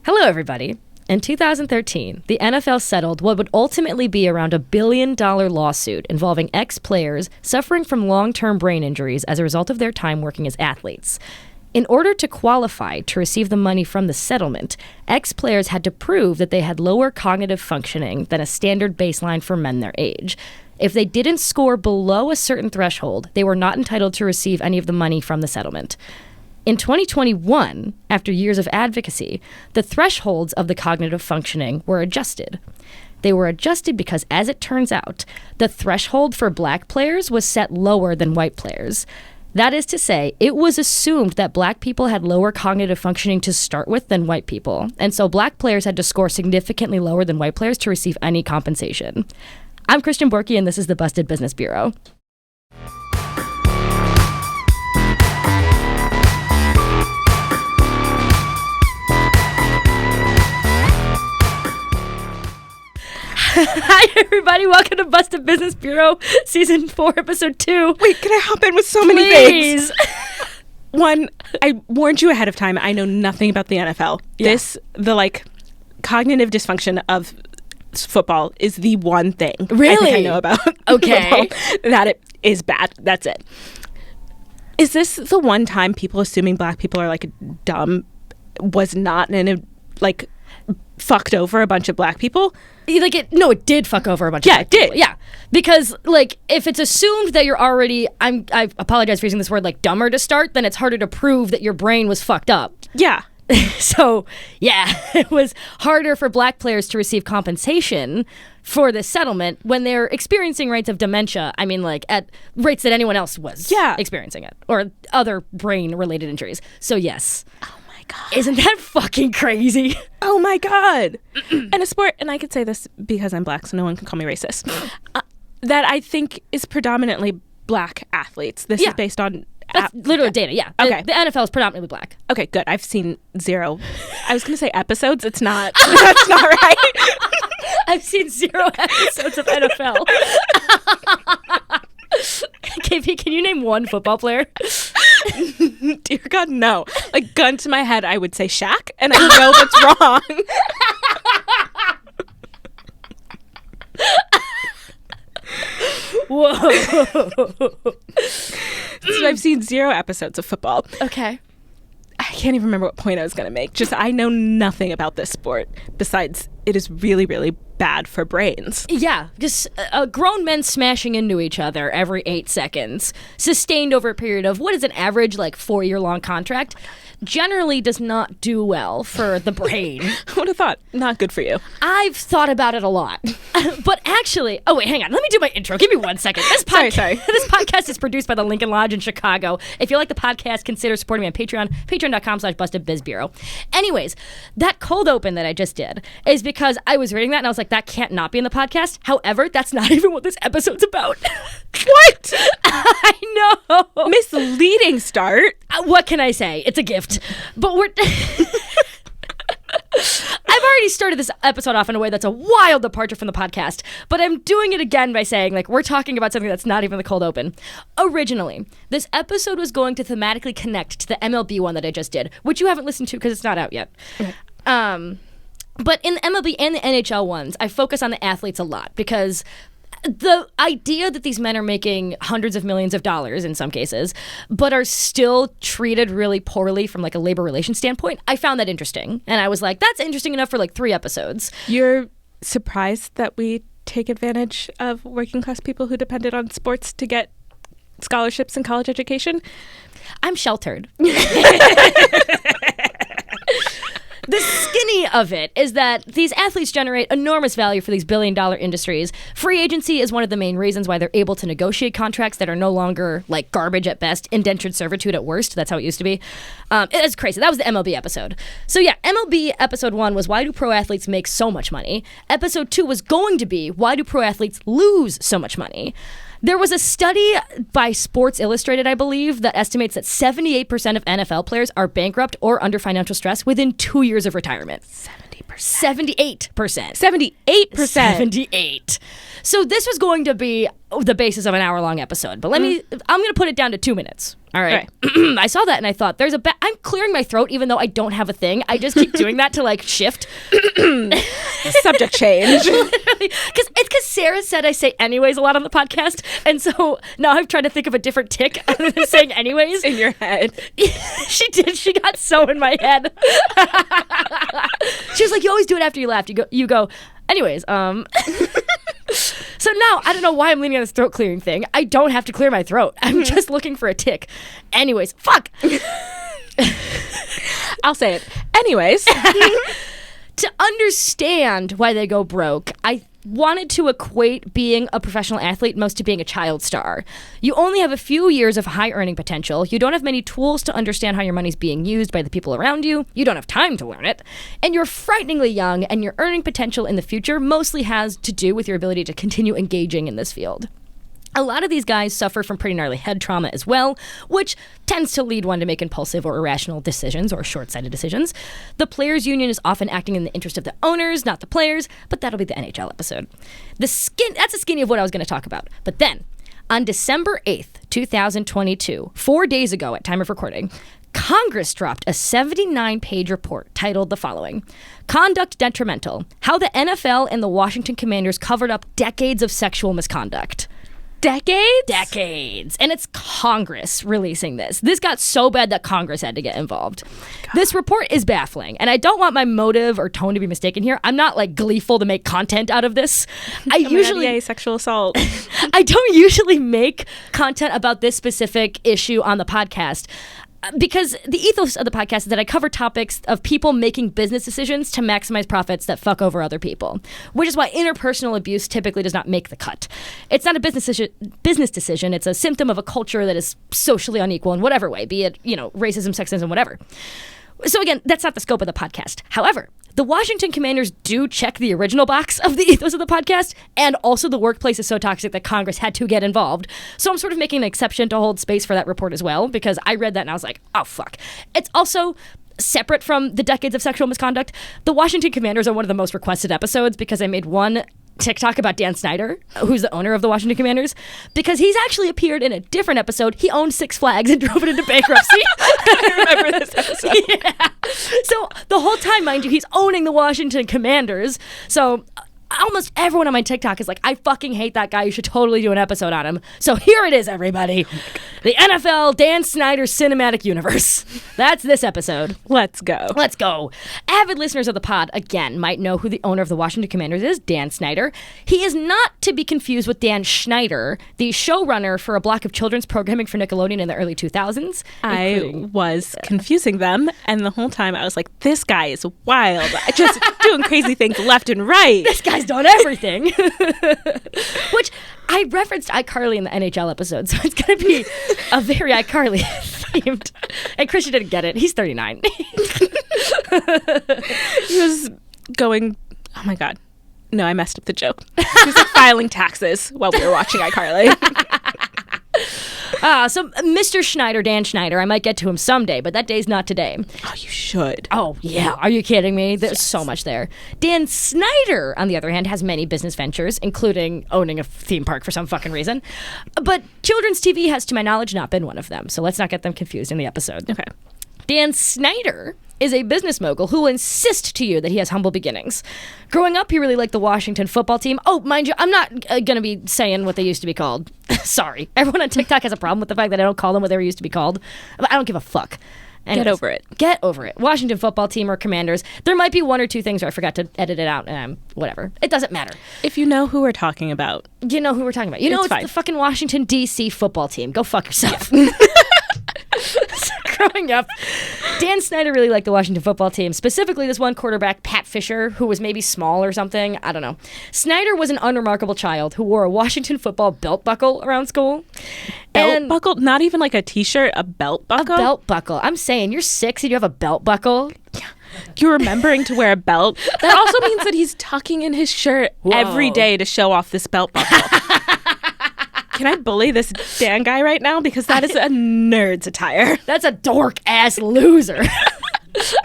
Hello, everybody. In 2013, the NFL settled what would ultimately be around $1 billion lawsuit involving ex-players suffering from long-term brain injuries as a result of their time working as athletes. In order to qualify to receive the money from the settlement, ex-players had to prove that they had lower cognitive functioning than a standard baseline for men their age. If they didn't score below a certain threshold, they were not entitled to receive any of the money from the settlement. In 2021, after years of advocacy, the thresholds of the cognitive functioning were adjusted. They were adjusted because, as it turns out, the threshold for black players was set lower than white players. That is to say, it was assumed that black people had lower cognitive functioning to start with than white people, and so black players had to score significantly lower than white players to receive any compensation. I'm Christian Borky, and this is the Busted Business Bureau. Hi, everybody. Welcome to Busted Business Bureau, Season 4, Episode 2. Wait, can I hop in with so many things? One, I warned you ahead of time. I know nothing about the NFL. Yeah. The cognitive dysfunction of football is the one thing Really? I think I know about. Okay. Football, that it is bad. That's it. Is this the one time people assuming black people are dumb was not fucked over a bunch of black people? It did fuck over a bunch of black people. People. Yeah, because, if it's assumed that you're already, I apologize for using this word, dumber to start, then it's harder to prove that your brain was fucked up. Yeah. So, yeah, it was harder for black players to receive compensation for this settlement when they're experiencing rates of dementia. I mean, at rates that anyone else was experiencing it, or other brain-related injuries. So, yes. Oh, my God. Isn't that fucking crazy? Oh, my God. And a sport, and I could say this because I'm black, so no one can call me racist, that I think is predominantly black athletes. This is based on... That's literal data, yeah. Okay. The NFL is predominantly black. Okay, good. I've seen 0. I was going to say episodes. It's not. That's not right. I've seen 0 episodes of NFL. KP, can you name one football player? Dear God, no. Gun to my head, I would say Shaq, and I know that's wrong. Whoa. So I've seen 0 episodes of football. Okay. I can't even remember what point I was going to make. Just I know nothing about this sport besides it is really, really bad for brains. Yeah, just grown men smashing into each other every 8 seconds, sustained over a period of what is an average 4-year-long contract, generally does not do well for the brain. I would have thought not good for you. I've thought about it a lot. But actually, oh wait, hang on. Let me do my intro. Give me 1 second. Sorry. This podcast is produced by the Lincoln Lodge in Chicago. If you like the podcast, consider supporting me on Patreon, patreon.com/bustedbizbureau. Anyways, that cold open that I just did is because I was reading that and I was like, that can't not be in the podcast. However, that's not even what this episode's about. What? I know. Misleading start. What can I say? It's a gift. But we're... I've already started this episode off in a way that's a wild departure from the podcast, but I'm doing it again by saying, we're talking about something that's not even the cold open. Originally, this episode was going to thematically connect to the MLB one that I just did, which you haven't listened to because it's not out yet. Okay. But in the MLB and the NHL ones, I focus on the athletes a lot because the idea that these men are making hundreds of millions of dollars in some cases, but are still treated really poorly from a labor relations standpoint, I found that interesting. And I was like, that's interesting enough for 3 episodes. You're surprised that we take advantage of working class people who depended on sports to get scholarships and college education? I'm sheltered. The skinny of it is that these athletes generate enormous value for these billion-dollar industries. Free agency is one of the main reasons why they're able to negotiate contracts that are no longer garbage at best, indentured servitude at worst. That's how it used to be. It's crazy. That was the MLB episode. So yeah, MLB episode 1 was why do pro athletes make so much money? Episode 2 was going to be why do pro athletes lose so much money? There was a study by Sports Illustrated, I believe, that estimates that 78% of NFL players are bankrupt or under financial stress within 2 years of retirement. 78%. 78%. 78. So this was going to be the basis of an hour-long episode. But I'm going to put it down to 2 minutes. All right. I saw that and I thought, I'm clearing my throat even though I don't have a thing. I just keep doing that to, like, shift. Subject change. Literally. Because Sarah said I say anyways a lot on the podcast. And so now I've tried to think of a different tick other than saying anyways. In your head. She did. She got so in my head. She was like, you always do it after you laughed. You go, anyways, So now, I don't know why I'm leaning on this throat clearing thing. I don't have to clear my throat. I'm just looking for a tick. Anyways, fuck. I'll say it. Anyways. To understand why they go broke, I wanted to equate being a professional athlete most to being a child star. You only have a few years of high earning potential. You don't have many tools to understand how your money's being used by the people around you. You don't have time to learn it. And you're frighteningly young, and your earning potential in the future mostly has to do with your ability to continue engaging in this field. A lot of these guys suffer from pretty gnarly head trauma as well, which tends to lead one to make impulsive or irrational decisions or short-sighted decisions. The players' union is often acting in the interest of the owners, not the players, but that'll be the NHL episode. That's the skinny of what I was going to talk about. But then, on December 8th, 2022, 4 days ago at time of recording, Congress dropped a 79-page report titled the following: Conduct Detrimental, How the NFL and the Washington Commanders Covered Up Decades of Sexual Misconduct. Decades. And it's Congress releasing this. This got so bad that Congress had to get involved. This report is baffling, and I don't want my motive or tone to be mistaken here. I'm not, like, gleeful to make content out of this. I usually sexual assault. I don't usually make content about this specific issue on the podcast, because the ethos of the podcast is that I cover topics of people making business decisions to maximize profits that fuck over other people, which is why interpersonal abuse typically does not make the cut. It's not a business decision. It's a symptom of a culture that is socially unequal in whatever way, be it, racism, sexism, whatever. So again, that's not the scope of the podcast. However, the Washington Commanders do check the original box of the ethos of the podcast, and also the workplace is so toxic that Congress had to get involved. So I'm sort of making an exception to hold space for that report as well, because I read that and I was like, oh, fuck. It's also separate from the decades of sexual misconduct. The Washington Commanders are one of the most requested episodes because I made one TikTok about Dan Snyder, who's the owner of the Washington Commanders, because he's actually appeared in a different episode. He owned Six Flags and drove it into bankruptcy. I remember this episode. Yeah. So the whole time, mind you, he's owning the Washington Commanders. So almost everyone on my TikTok is like, I fucking hate that guy. You should totally do an episode on him. So here it is, everybody. The NFL Dan Snyder Cinematic Universe. That's this episode. Let's go. Avid listeners of the pod, again, might know who the owner of the Washington Commanders is, Dan Snyder. He is not to be confused with Dan Schneider, the showrunner for a block of children's programming for Nickelodeon in the early 2000s. I was confusing them, and the whole time I was like, this guy is wild. Just doing crazy things left and right. This guy's done everything. Which I referenced iCarly in the NHL episode, so it's going to be a very iCarly themed. And Christian didn't get it. He's 39. He was going, oh my God. No, I messed up the joke. He was like filing taxes while we were watching iCarly. So Mr. Schneider, Dan Schneider, I might get to him someday, but that day's not today. Oh, you should. Oh, yeah. Are you kidding me? There's so much there. Dan Snyder, on the other hand, has many business ventures, including owning a theme park for some fucking reason. But children's TV has, to my knowledge, not been one of them, so let's not get them confused in the episode. Okay. Dan Snyder is a business mogul who will insist to you that he has humble beginnings. Growing up, he really liked the Washington football team. Oh, mind you, I'm not going to be saying what they used to be called. Sorry. Everyone on TikTok has a problem with the fact that I don't call them what they were used to be called. But I don't give a fuck. Anyways, Get over it. Washington football team or Commanders. There might be one or two things where I forgot to edit it out, and whatever. It doesn't matter. If you know who we're talking about. You know who we're talking about. You know it's the fucking Washington, D.C. football team. Go fuck yourself. Yeah. Growing up, Dan Snyder really liked the Washington football team, specifically this one quarterback, Pat Fisher, who was maybe small or something. I don't know. Snyder was an unremarkable child who wore a Washington football belt buckle around school. Belt buckle? Not even like a t-shirt, a belt buckle? A belt buckle. I'm saying, you're 6 and you have a belt buckle? Yeah. You're remembering to wear a belt. That also means that he's tucking in his shirt every day to show off this belt buckle. can I bully this Dan guy right now? Because that is a nerd's attire. That's a dork-ass loser.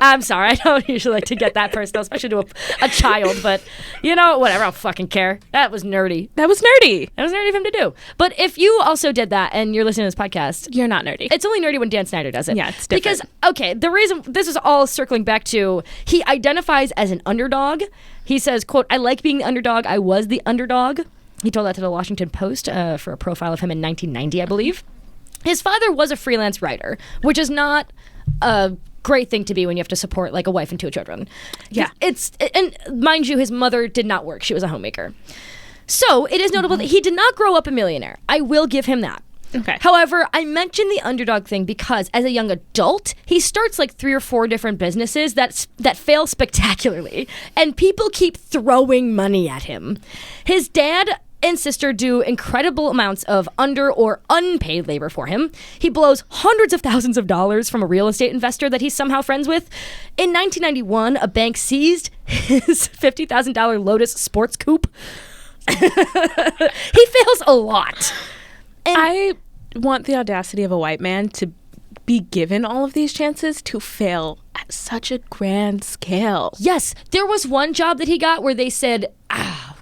I'm sorry. I don't usually like to get that personal, especially to a child. But, whatever. I don't fucking care. That was nerdy. That was nerdy. That was nerdy of him to do. But if you also did that and you're listening to this podcast... You're not nerdy. It's only nerdy when Dan Snyder does it. Yeah, it's different. Because, the reason... This is all circling back to... He identifies as an underdog. He says, quote, "I like being the underdog. I was the underdog." He told that to the Washington Post for a profile of him in 1990, I believe. His father was a freelance writer, which is not a great thing to be when you have to support like a wife and 2 children. Yeah. And mind you, his mother did not work. She was a homemaker. So it is notable that he did not grow up a millionaire. I will give him that. Okay. However, I mentioned the underdog thing because as a young adult, he starts like 3 or 4 different businesses that fail spectacularly, and people keep throwing money at him. His dad and sister do incredible amounts of under or unpaid labor for him. He blows hundreds of thousands of dollars from a real estate investor that he's somehow friends with. In 1991, a bank seized his $50,000 Lotus sports coupe. He fails a lot. And I want the audacity of a white man to be given all of these chances to fail at such a grand scale. Yes, there was one job that he got where they said,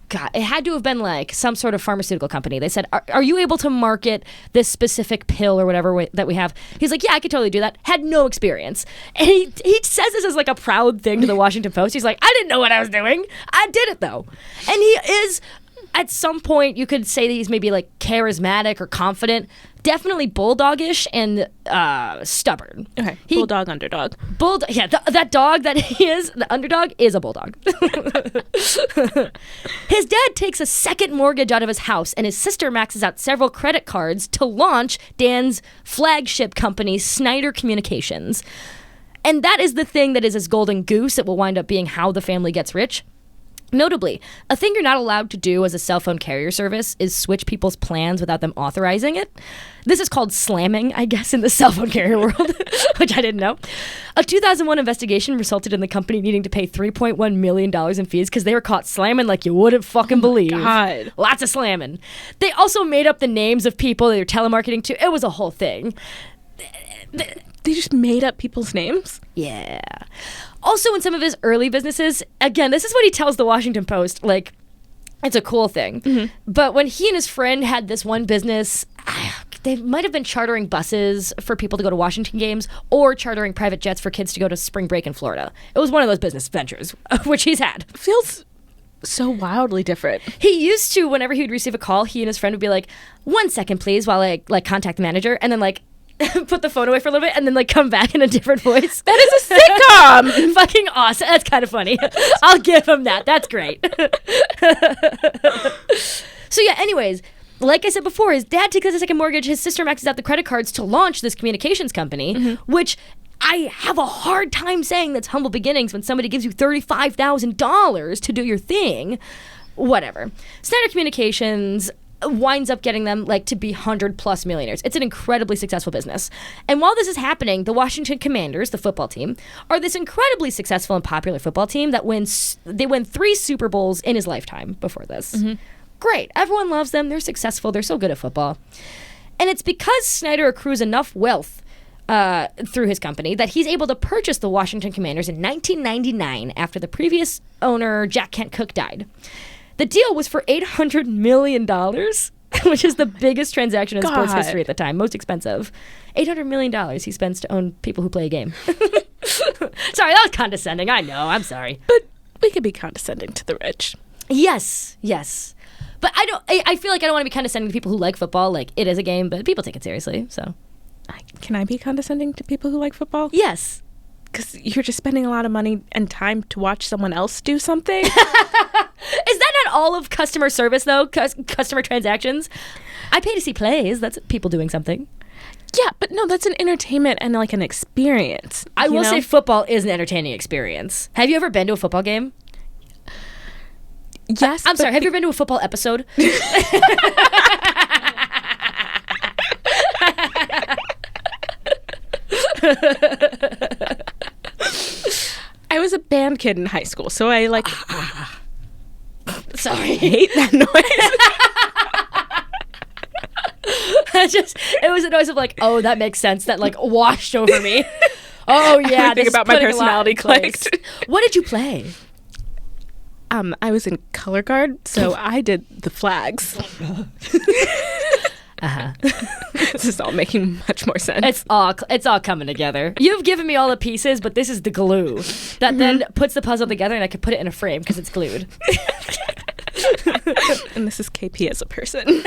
God, it had to have been like some sort of pharmaceutical company. They said, are you able to market this specific pill or whatever that we have? He's like, yeah, I could totally do that. Had no experience. And he says this as like a proud thing to the Washington Post. He's like, I didn't know what I was doing. I did it though. And he is, at some point, you could say that he's maybe like charismatic or confident. Definitely bulldogish and stubborn. Okay, bulldog, underdog. Yeah, that dog that he is, the underdog, is a bulldog. His dad takes a second mortgage out of his house, and his sister maxes out several credit cards to launch Dan's flagship company, Snyder Communications. And that is the thing that is his golden goose that will wind up being how the family gets rich. Notably, a thing you're not allowed to do as a cell phone carrier service is switch people's plans without them authorizing it. This is called slamming, I guess, in the cell phone carrier world, which I didn't know. A 2001 investigation resulted in the company needing to pay $3.1 million in fees because they were caught slamming like you wouldn't fucking believe. God. Lots of slamming. They also made up the names of people they were telemarketing to. It was a whole thing. They just made up people's names? Yeah. Also, in some of his early businesses, again, this is what he tells the Washington Post, like, it's a cool thing. Mm-hmm. But when he and his friend had this one business, they might have been chartering buses for people to go to Washington games or chartering private jets for kids to go to spring break in Florida. It was one of those business ventures, which he's had. Feels so wildly different. He used to, whenever he would receive a call, he and his friend would be like, 1 second, please, while I, like, contact the manager, and then, like, put the phone away for a little bit and then like come back in a different voice. That is a sitcom. Fucking awesome. That's kind of funny. I'll give him that. That's great. So yeah, anyways, like I said before, his dad takes a second mortgage. His sister maxes out the credit cards to launch this communications company, which I have a hard time saying that's humble beginnings when somebody gives you $35,000 to do your thing. Whatever. Snyder Communications winds up getting them like to be 100+ millionaires. It's an incredibly successful business. And while this is happening, the Washington Commanders, the football team, are this incredibly successful and popular football team that win 3 Super Bowls in his lifetime before this. Mm-hmm. Great. Everyone loves them. They're successful. They're so good at football. And it's because Snyder accrues enough wealth through his company that he's able to purchase the Washington Commanders in 1999 after the previous owner, Jack Kent Cooke, died. The deal was for $800 million, which is the biggest transaction in sports history at the time, most expensive. $800 million he spends to own people who play a game. Sorry, that was condescending. I know. I'm sorry. But we could be condescending to the rich. Yes. But I feel like I don't want to be condescending to people who like football. Like, it is a game, but people take it seriously, so. Can I be condescending to people who like football? Yes. Because you're just spending a lot of money and time to watch someone else do something. Is that not all of customer service, though? Customer transactions? I pay to see plays. That's people doing something. Yeah, but no, that's an entertainment and like an experience. I will say football is an entertaining experience. Have you ever been to a football game? Yes. I'm sorry, have you ever been to a football episode? I was a band kid in high school, so I like... Sorry. I hate that noise. It was a noise of like, oh, that makes sense. That like washed over me. Oh yeah, Everything about my personality clicked. What did you play? I was in color guard, so I did the flags. This is all making much more sense. It's all coming together. You've given me all the pieces, but this is the glue that then puts the puzzle together, and I can put it in a frame because it's glued. And this is KP as a person.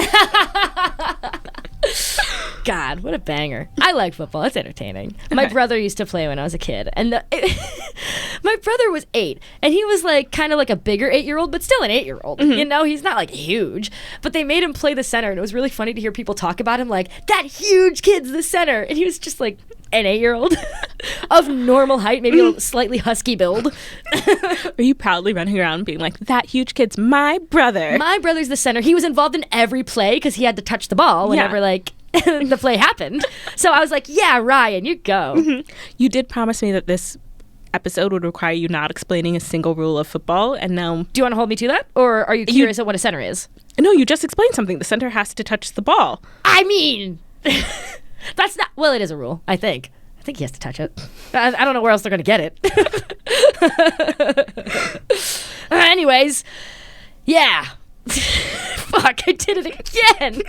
God, what a banger. I like football. It's entertaining. My brother used to play when I was a kid. And my brother was 8. And he was like kind of like a bigger 8-year-old, but still an 8-year-old. You know, he's not like huge. But they made him play the center. And it was really funny to hear people talk about him like, that huge kid's the center. And he was just like an 8-year-old of normal height, maybe a slightly husky build. Are you proudly running around being like, that huge kid's my brother? My brother's the center. He was involved in every play because he had to touch the ball whenever like the play happened. So I was like, yeah, Ryan, you go. You did promise me that this episode would require you not explaining a single rule of football, and now... Do you want to hold me to that? Or are you curious at what a center is? No, you just explained something. The center has to touch the ball. I mean... That's not... Well, it is a rule, I think. I think he has to touch it. I don't know where else they're going to get it. Anyways, yeah. Fuck, I did it again.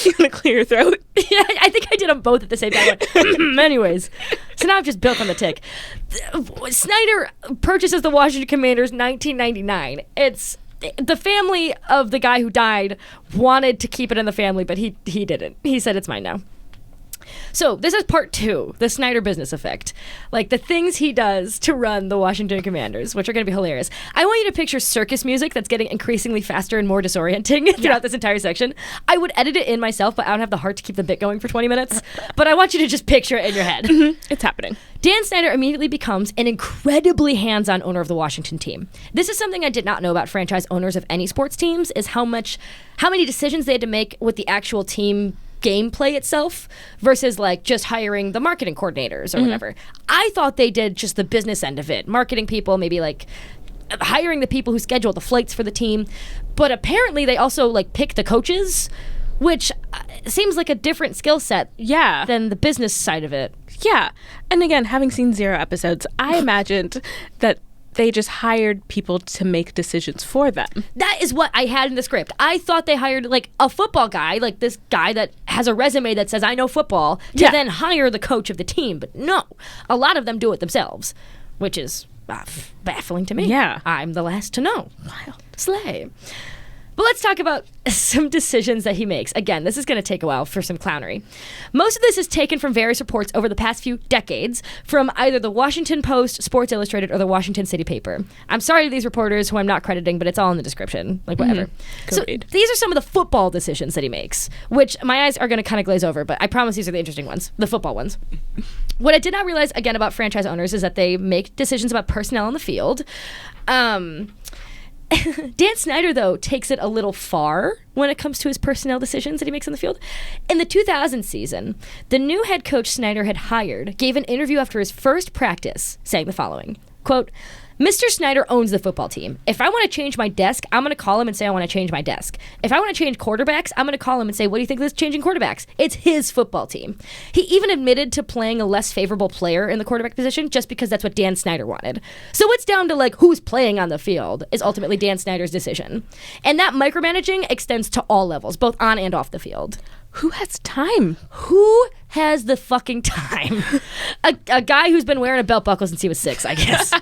You want to clear your throat? Yeah, I think I did them both at the same time. Anyways, so now I've just built on the tick. Snyder purchases the Washington Commanders 1999. It's... The family of the guy who died wanted to keep it in the family, but he didn't. He said, it's mine now. So this is part 2, the Snyder business effect. Like the things he does to run the Washington Commanders, which are going to be hilarious. I want you to picture circus music that's getting increasingly faster and more disorienting throughout this entire section. I would edit it in myself, but I don't have the heart to keep the bit going for 20 minutes. But I want you to just picture it in your head. It's happening. Dan Snyder immediately becomes an incredibly hands-on owner of the Washington team. This is something I did not know about franchise owners of any sports teams, is how many decisions they had to make with the actual team gameplay itself versus like just hiring the marketing coordinators or whatever. I thought they did just the business end of it, marketing people, maybe like hiring the people who schedule the flights for the team, but apparently they also like pick the coaches, which seems like a different skill set than the business side of it. Yeah. And again, having seen 0 episodes, I imagined that they just hired people to make decisions for them. That is what I had in the script. I thought they hired like a football guy, like this guy that has a resume that says, I know football, to then hire the coach of the team. But no, a lot of them do it themselves, which is baffling to me. Yeah. I'm the last to know. Wild. Slay. But let's talk about some decisions that he makes. Again, this is going to take a while for some clownery. Most of this is taken from various reports over the past few decades from either the Washington Post, Sports Illustrated, or the Washington City Paper. I'm sorry to these reporters who I'm not crediting, but it's all in the description. Like, whatever. So these are some of the football decisions that he makes, which my eyes are going to kind of glaze over, but I promise these are the interesting ones, the football ones. What I did not realize, again, about franchise owners is that they make decisions about personnel on the field. Dan Snyder, though, takes it a little far when it comes to his personnel decisions that he makes on the field. In the 2000 season, the new head coach Snyder had hired gave an interview after his first practice saying the following, quote, Mr. Snyder owns the football team. If I want to change my desk, I'm going to call him and say I want to change my desk. If I want to change quarterbacks, I'm going to call him and say, what do you think of this changing quarterbacks? It's his football team. He even admitted to playing a less favorable player in the quarterback position just because that's what Dan Snyder wanted. So it's down to like who's playing on the field is ultimately Dan Snyder's decision. And that micromanaging extends to all levels, both on and off the field. Who has time? Who has the fucking time? A guy who's been wearing a belt buckle since he was 6, I guess.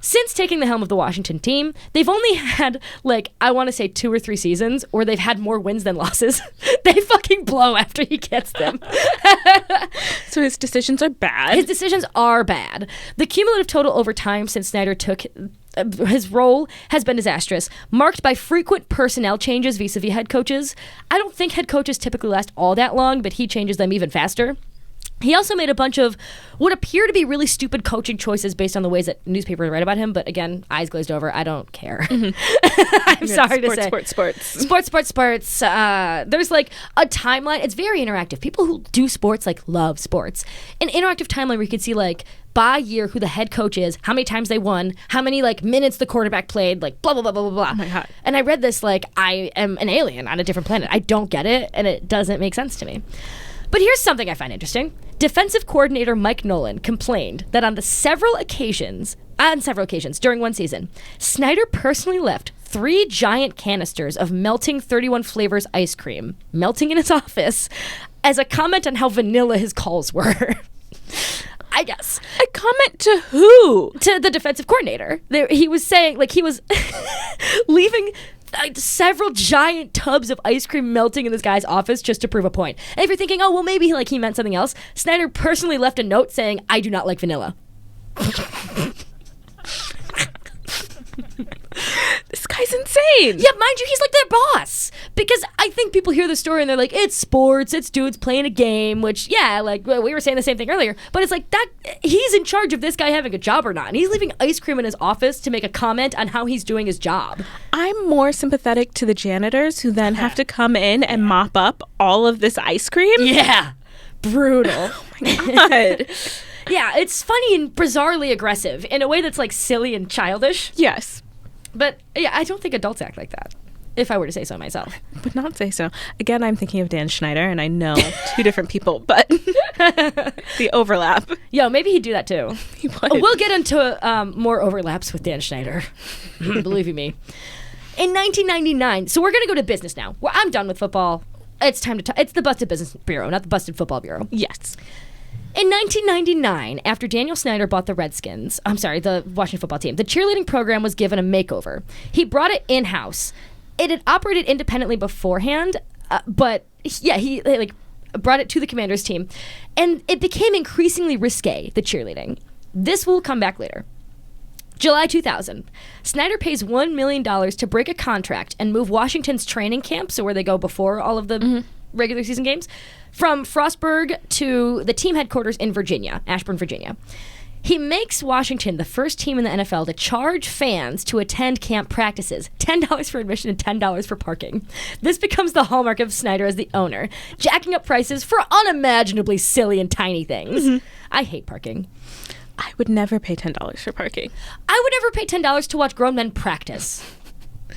Since taking the helm of the Washington team, they've only had, like, I want to say 2 or 3 seasons where they've had more wins than losses. They fucking blow after he gets them. So his decisions are bad? His decisions are bad. The cumulative total over time since Snyder took his role has been disastrous, marked by frequent personnel changes vis-a-vis head coaches. I don't think head coaches typically last all that long, but he changes them even faster. He also made a bunch of what appear to be really stupid coaching choices based on the ways that newspapers write about him. But again, eyes glazed over. I don't care. I'm sorry to say. Sports. There's like a timeline. It's very interactive. People who do sports like love sports. An interactive timeline where you can see like by year who the head coach is, how many times they won, how many like minutes the quarterback played, like blah, blah, blah, blah, blah, blah. Oh my God. And I read this like I am an alien on a different planet. I don't get it, and it doesn't make sense to me. But here's something I find interesting. Defensive coordinator Mike Nolan complained that on several occasions during one season, Snyder personally left 3 giant canisters of melting 31 flavors ice cream melting in his office as a comment on how vanilla his calls were. I guess. A comment to who? To the defensive coordinator. He was saying, like, he was leaving several giant tubs of ice cream melting in this guy's office just to prove a point. And if you're thinking, oh, well, maybe he meant something else, Snyder personally left a note saying, I do not like vanilla. This guy's insane. Yeah, mind you, he's like their boss. Because I think people hear the story and they're like, it's sports, it's dudes playing a game, which, yeah, like we were saying the same thing earlier. But it's like that he's in charge of this guy having a job or not. And he's leaving ice cream in his office to make a comment on how he's doing his job. I'm more sympathetic to the janitors who then have to come in and mop up all of this ice cream. Yeah. Brutal. Oh my God. Yeah, it's funny and bizarrely aggressive in a way that's like silly and childish. Yes. But yeah, I don't think adults act like that, if I were to say so myself. Would not say so. Again, I'm thinking of Dan Snyder, and I know 2 different people, but the overlap. Yo, maybe he'd do that too. He would. We'll get into more overlaps with Dan Snyder. Believe you me. In 1999, so we're going to go to business now. Well, I'm done with football. It's time to talk. It's the Busted Business Bureau, not the Busted Football Bureau. Yes. In 1999, after Daniel Snyder bought the the Washington football team, the cheerleading program was given a makeover. He brought it in-house. It had operated independently beforehand, but yeah, he like brought it to the Commanders team, and it became increasingly risque, the cheerleading. This will come back later. July 2000, Snyder pays $1 million to break a contract and move Washington's training camp, so where they go before all of the regular season games, from Frostburg to the team headquarters in Virginia, Ashburn, Virginia. He makes Washington the first team in the NFL to charge fans to attend camp practices, $10 for admission and $10 for parking. This becomes the hallmark of Snyder as the owner, jacking up prices for unimaginably silly and tiny things. I hate parking. I would never pay $10 for parking. I would never pay $10 to watch grown men practice.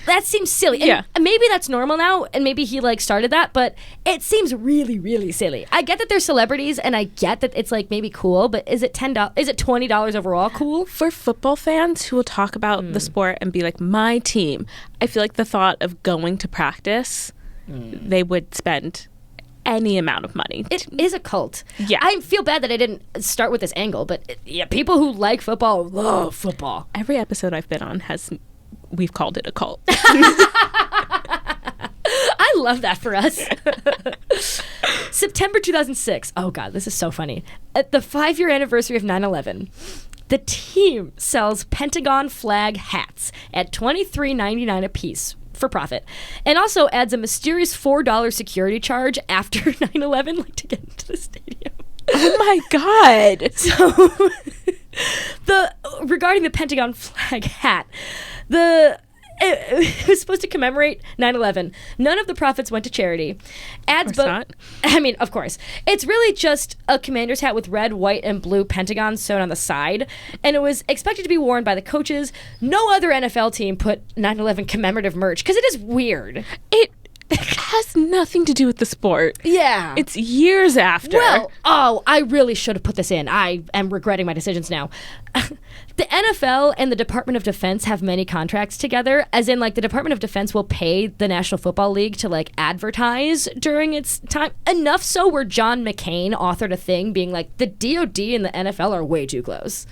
That seems silly. Yeah. And maybe that's normal now, and maybe he like started that, but it seems really, really silly. I get that they're celebrities, and I get that it's like maybe cool, but is it $10? Is it $20 overall cool? For football fans who will talk about the sport and be like, my team, I feel like the thought of going to practice, they would spend any amount of money. It is a cult. Yeah. I feel bad that I didn't start with this angle, but yeah, people who like football love football. Every episode I've been on we've called it a cult. I love that for us. September 2006. Oh, God, this is so funny. At the 5-year anniversary of 9/11, the team sells Pentagon flag hats at $23.99 a piece for profit, and also adds a mysterious $4 security charge after 9/11, like to get into the stadium. Oh my God. So, regarding the Pentagon flag hat, it was supposed to commemorate 9/11. None of the profits went to charity. Of course. It's really just a commander's hat with red, white, and blue pentagons sewn on the side, and it was expected to be worn by the coaches. No other NFL team put 9/11 commemorative merch, because it is weird. It has nothing to do with the sport. Yeah. It's years after. Well, I really should have put this in. I am regretting my decisions now. The NFL and the Department of Defense have many contracts together, as in, like, the Department of Defense will pay the National Football League to, like, advertise during its time. Enough so where John McCain authored a thing being like, the DOD and the NFL are way too close.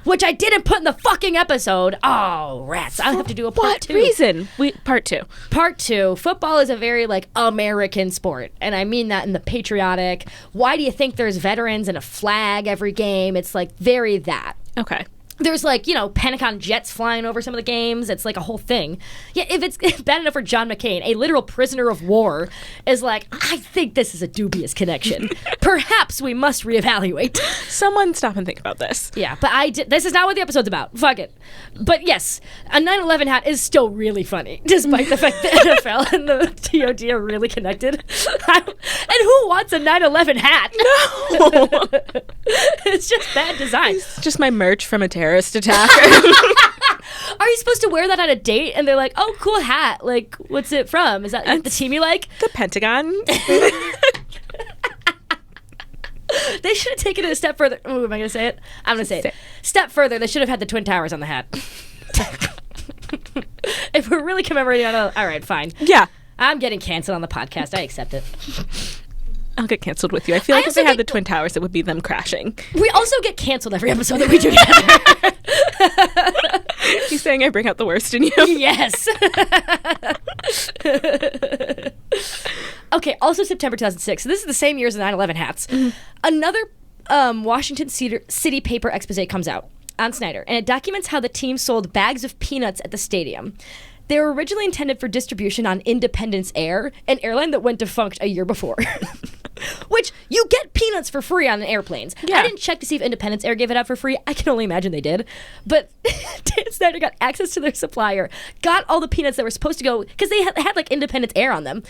Which I didn't put in the fucking episode. Oh, rats. I'll have to do a part 2. What reason? Part 2. Part 2. Football is a very, like, American sport. And I mean that in the patriotic. Why do you think there's veterans and a flag every game? It's, like, very that. Okay. There's Pentagon jets flying over some of the games. It's like a whole thing. Yeah, if it's bad enough for John McCain, a literal prisoner of war is like, I think this is a dubious connection. Perhaps we must reevaluate. Someone stop and think about this. Yeah, but this is not what the episode's about. Fuck it. But yes, a 9/11 hat is still really funny, despite the fact that NFL and the TOD are really connected. And who wants a 9/11 hat? No. It's just bad design. It's just my merch from a terrorist attack. Are you supposed to wear that on a date? And they're like, oh, cool hat. Like, what's it from? Is that the team you like? The Pentagon. They should have taken it a step further. Ooh, am I going to say it? I'm going to say it. Step further, they should have had the Twin Towers on the hat. If we're really commemorating on all right, fine. Yeah. I'm getting canceled on the podcast. I accept it. I'll get canceled with you. I feel like if they had the Twin Towers, it would be them crashing. We also get canceled every episode that we do together. He's saying I bring out the worst in you. Yes. Okay, also September 2006. So this is the same year as the 9/11 hats. Mm-hmm. Another Washington City paper expose comes out on Snyder, and it documents how the team sold bags of peanuts at the stadium. They were originally intended for distribution on Independence Air, an airline that went defunct a year before. Which, you get peanuts for free on airplanes. Yeah. I didn't check to see if Independence Air gave it out for free. I can only imagine they did. But Dan Snyder got access to their supplier, got all the peanuts that were supposed to go, because they had like Independence Air on them,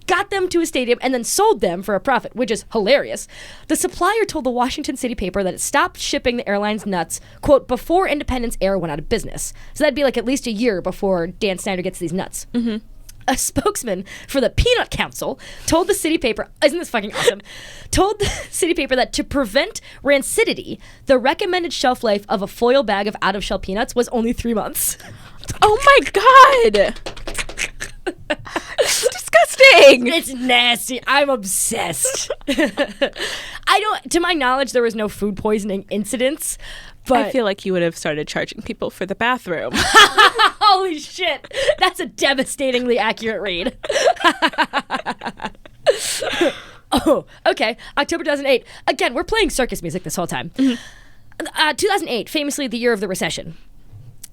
got them to a stadium, and then sold them for a profit, which is hilarious. The supplier told the Washington City paper that it stopped shipping the airline's nuts, quote, before Independence Air went out of business. So that'd be like at least a year before Dan Snyder gets these nuts. Mm-hmm. A spokesman for the Peanut Council told the city paper, isn't this fucking awesome, told the city paper that to prevent rancidity, the recommended shelf life of a foil bag of out-of-shell peanuts was only 3 months. Oh my God! It's disgusting! It's nasty. I'm obsessed. To my knowledge, there was no food poisoning incidents, but I feel like you would have started charging people for the bathroom. Holy shit. That's a devastatingly accurate read. Oh, okay. October 2008. Again, we're playing circus music this whole time. Mm-hmm. 2008, famously the year of the recession.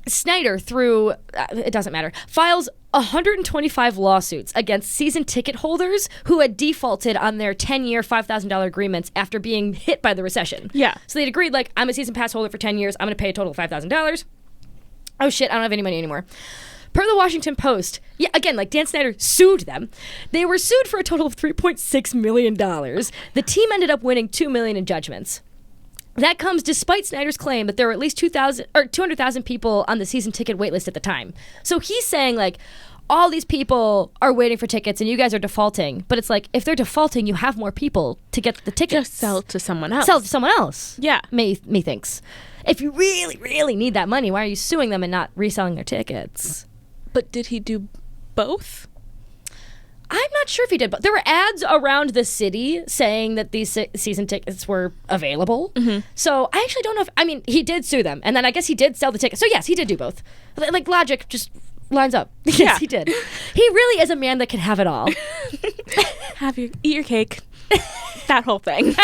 Snyder, through, it doesn't matter, files 125 lawsuits against season ticket holders who had defaulted on their 10-year, $5,000 agreements after being hit by the recession. Yeah. So they'd agreed, like, I'm a season pass holder for 10 years. I'm going to pay a total of $5,000. Oh, shit, I don't have any money anymore. Per the Washington Post, yeah, again, like Dan Snyder sued them. They were sued for a total of $3.6 million. The team ended up winning $2 million in judgments. That comes despite Snyder's claim that there were at least 200,000 people on the season ticket waitlist at the time. So he's saying, like, all these people are waiting for tickets and you guys are defaulting. But it's like, if they're defaulting, you have more people to get the tickets. Just sell to someone else. Sell to someone else. Yeah. Methinks. If you really, really need that money, why are you suing them and not reselling their tickets? But did he do both? I'm not sure if he did, but there were ads around the city saying that these season tickets were available. Mm-hmm. So I actually don't know if, he did sue them, and then I guess he did sell the tickets. So yes, he did do both. Like, logic just lines up. Yes, yeah. He did. He really is a man that can have it all. Eat your cake. That whole thing.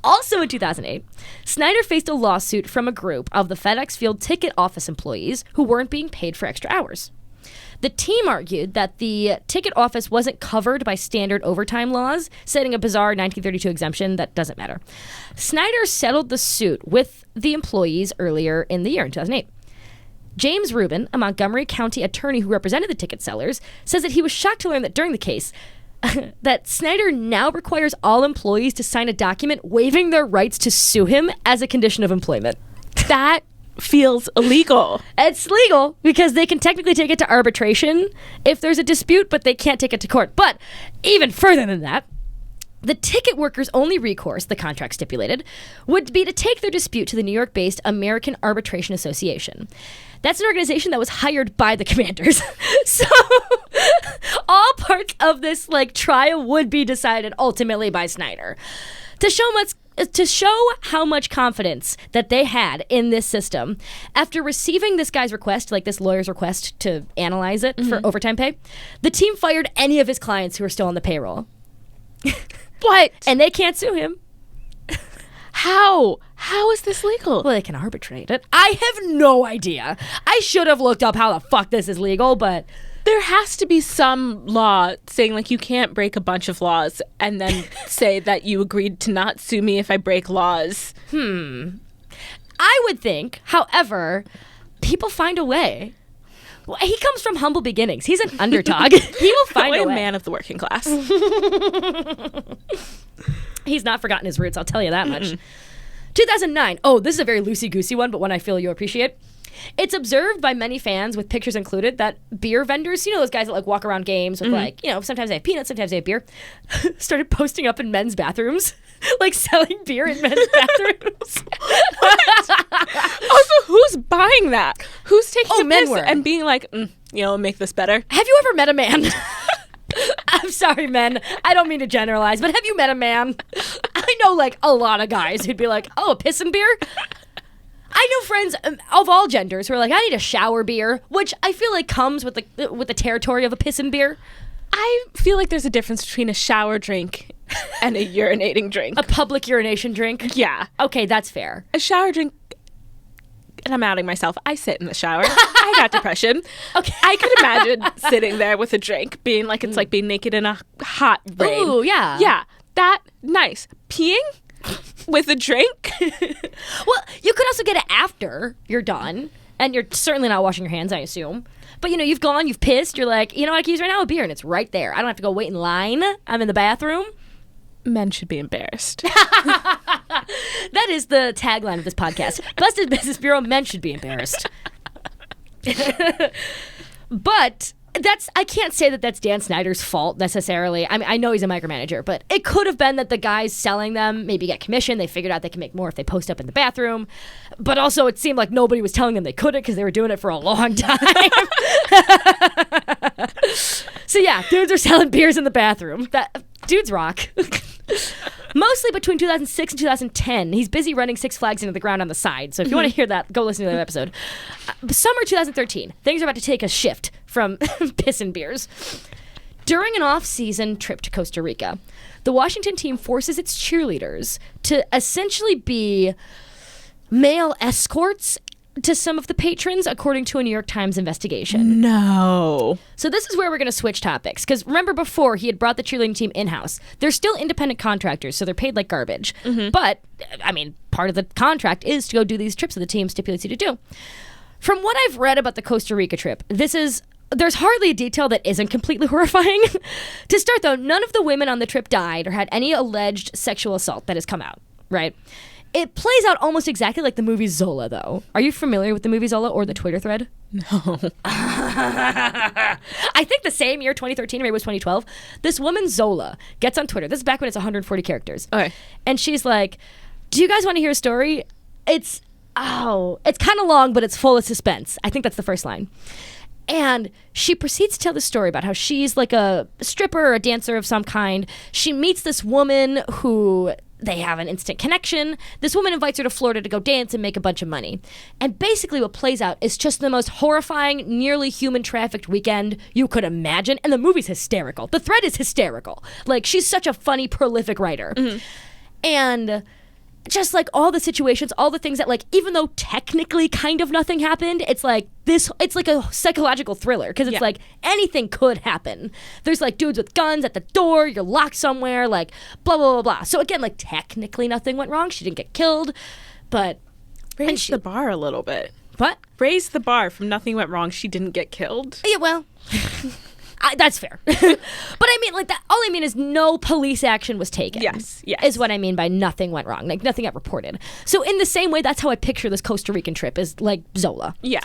Also in 2008, Snyder faced a lawsuit from a group of the FedEx Field ticket office employees who weren't being paid for extra hours. The team argued that the ticket office wasn't covered by standard overtime laws, citing a bizarre 1932 exemption that doesn't matter. Snyder settled the suit with the employees earlier in the year, in 2008. James Rubin, a Montgomery County attorney who represented the ticket sellers, says that he was shocked to learn that during the case, that Snyder now requires all employees to sign a document waiving their rights to sue him as a condition of employment. That feels illegal. It's legal because they can technically take it to arbitration if there's a dispute, but they can't take it to court. But even further than that, the ticket workers' only recourse, the contract stipulated, would be to take their dispute to the New York-based American Arbitration Association. That's an organization that was hired by the commanders. So all parts of this trial would be decided ultimately by Snyder. To show how much confidence that they had in this system, after receiving this guy's request, this lawyer's request to analyze it for overtime pay, the team fired any of his clients who were still on the payroll. What? And they can't sue him. How? How is this legal? Well, they can arbitrate it. I have no idea. I should have looked up how the fuck this is legal, but there has to be some law saying, like, you can't break a bunch of laws and then say that you agreed to not sue me if I break laws. I would think, however, people find a way. Well, he comes from humble beginnings. He's an underdog. He will find a way. A man of the working class. He's not forgotten his roots, I'll tell you that much. 2009. Oh, this is a very loosey-goosey one, but one I feel you'll appreciate. It's observed by many fans, with pictures included, that beer vendors, you know those guys that like walk around games with like, you know, sometimes they have peanuts, sometimes they have beer, started posting up in men's bathrooms, like selling beer in men's bathrooms. Also, who's buying that? Who's taking a men piss were. and being like, you know, make this better? Have you ever met a man? I'm sorry, men. I don't mean to generalize, but have you met a man? I know like a lot of guys who'd be like, oh, a piss and beer? I know friends of all genders who are like, I need a shower beer, which I feel like comes with the territory of a piss and beer. I feel like there's a difference between a shower drink and a urinating drink. A public urination drink? Yeah. Okay, that's fair. A shower drink, and I'm outing myself, I sit in the shower. I got depression. Okay. I could imagine sitting there with a drink, being like, it's like being naked in a hot rain. Ooh, yeah. Yeah, that, nice. Peeing with a drink? Well, you could also get it after you're done, and you're certainly not washing your hands, I assume. But, you know, you've gone, you've pissed, you're like, you know what I can use right now? A beer, and it's right there. I don't have to go wait in line. I'm in the bathroom. Men should be embarrassed. That is the tagline of this podcast. Busted Business Bureau, men should be embarrassed. But I can't say that that's Dan Snyder's fault necessarily. I mean, I know he's a micromanager, but it could have been that the guys selling them maybe get commission. They figured out they can make more if they post up in the bathroom. But also it seemed like nobody was telling them they couldn't because they were doing it for a long time. So yeah, dudes are selling beers in the bathroom. Dudes rock. Mostly between 2006 and 2010, he's busy running Six Flags into the ground on the side. So if you want to hear that, go listen to that episode. Summer 2013, things are about to take a shift from piss and beers. During an off-season trip to Costa Rica, the Washington team forces its cheerleaders to essentially be male escorts to some of the patrons, according to a New York Times investigation. No. So this is where we're going to switch topics. Because remember before, he had brought the cheerleading team in-house. They're still independent contractors, so they're paid like garbage. But, I mean, part of the contract is to go do these trips that the team stipulates you to do. From what I've read about the Costa Rica trip, there's hardly a detail that isn't completely horrifying. To start, though, none of the women on the trip died or had any alleged sexual assault that has come out, right? It plays out almost exactly like the movie Zola, though. Are you familiar with the movie Zola or the Twitter thread? No. I think the same year, 2013, maybe it was 2012, this woman Zola gets on Twitter. This is back when it's 140 characters. Okay. And she's like, do you guys want to hear a story? It's kind of long, but it's full of suspense. I think that's the first line. And she proceeds to tell the story about how she's like a stripper or a dancer of some kind. She meets this woman who they have an instant connection. This woman invites her to Florida to go dance and make a bunch of money. And basically what plays out is just the most horrifying, nearly human trafficked weekend you could imagine. And the movie's hysterical. The thread is hysterical. Like, she's such a funny, prolific writer. And just like all the situations, all the things that, like, even though technically kind of nothing happened, it's like it's like a psychological thriller because it's like anything could happen. There's like dudes with guns at the door, you're locked somewhere, like blah, blah, blah, blah. So again, like technically nothing went wrong. She didn't get killed, but Raise the bar a little bit. What? Raise the bar from nothing went wrong, she didn't get killed. Yeah, well, that's fair. But I mean, like, that. All I mean is no police action was taken. Yes. Is what I mean by nothing went wrong. Like, nothing got reported. So in the same way, that's how I picture this Costa Rican trip, is like Zola. Yeah.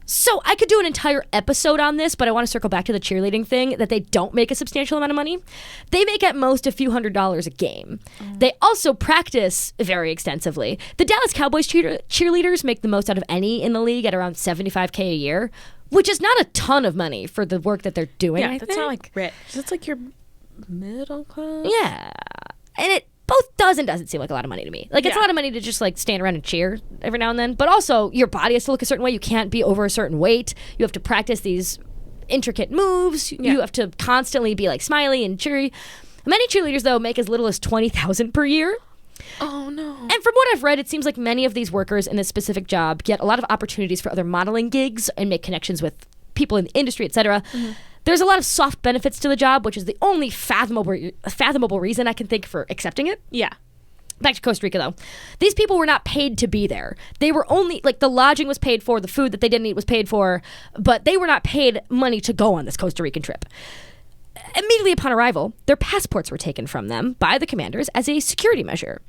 So I could do an entire episode on this, but I want to circle back to the cheerleading thing, that they don't make a substantial amount of money. They make at most a few $100s a game. They also practice very extensively. The Dallas Cowboys cheerleaders make the most out of any in the league at around $75K a year, which is not a ton of money for the work that they're doing. Yeah, that's not like rich. That's like your middle class. Yeah. And it both does and doesn't seem like a lot of money to me. Like, it's a lot of money to just, like, stand around and cheer every now and then. But also, your body has to look a certain way. You can't be over a certain weight. You have to practice these intricate moves. You have to constantly be, like, smiley and cheery. Many cheerleaders, though, make as little as $20,000 per year. Oh, no. And from what I've read, it seems like many of these workers in this specific job get a lot of opportunities for other modeling gigs and make connections with people in the industry, etc. There's a lot of soft benefits to the job, which is the only fathomable reason I can think for accepting it. Yeah. Back to Costa Rica, though. These people were not paid to be there. They were only, like, the lodging was paid for, the food that they didn't eat was paid for, but they were not paid money to go on this Costa Rican trip. Immediately upon arrival, their passports were taken from them by the commanders as a security measure.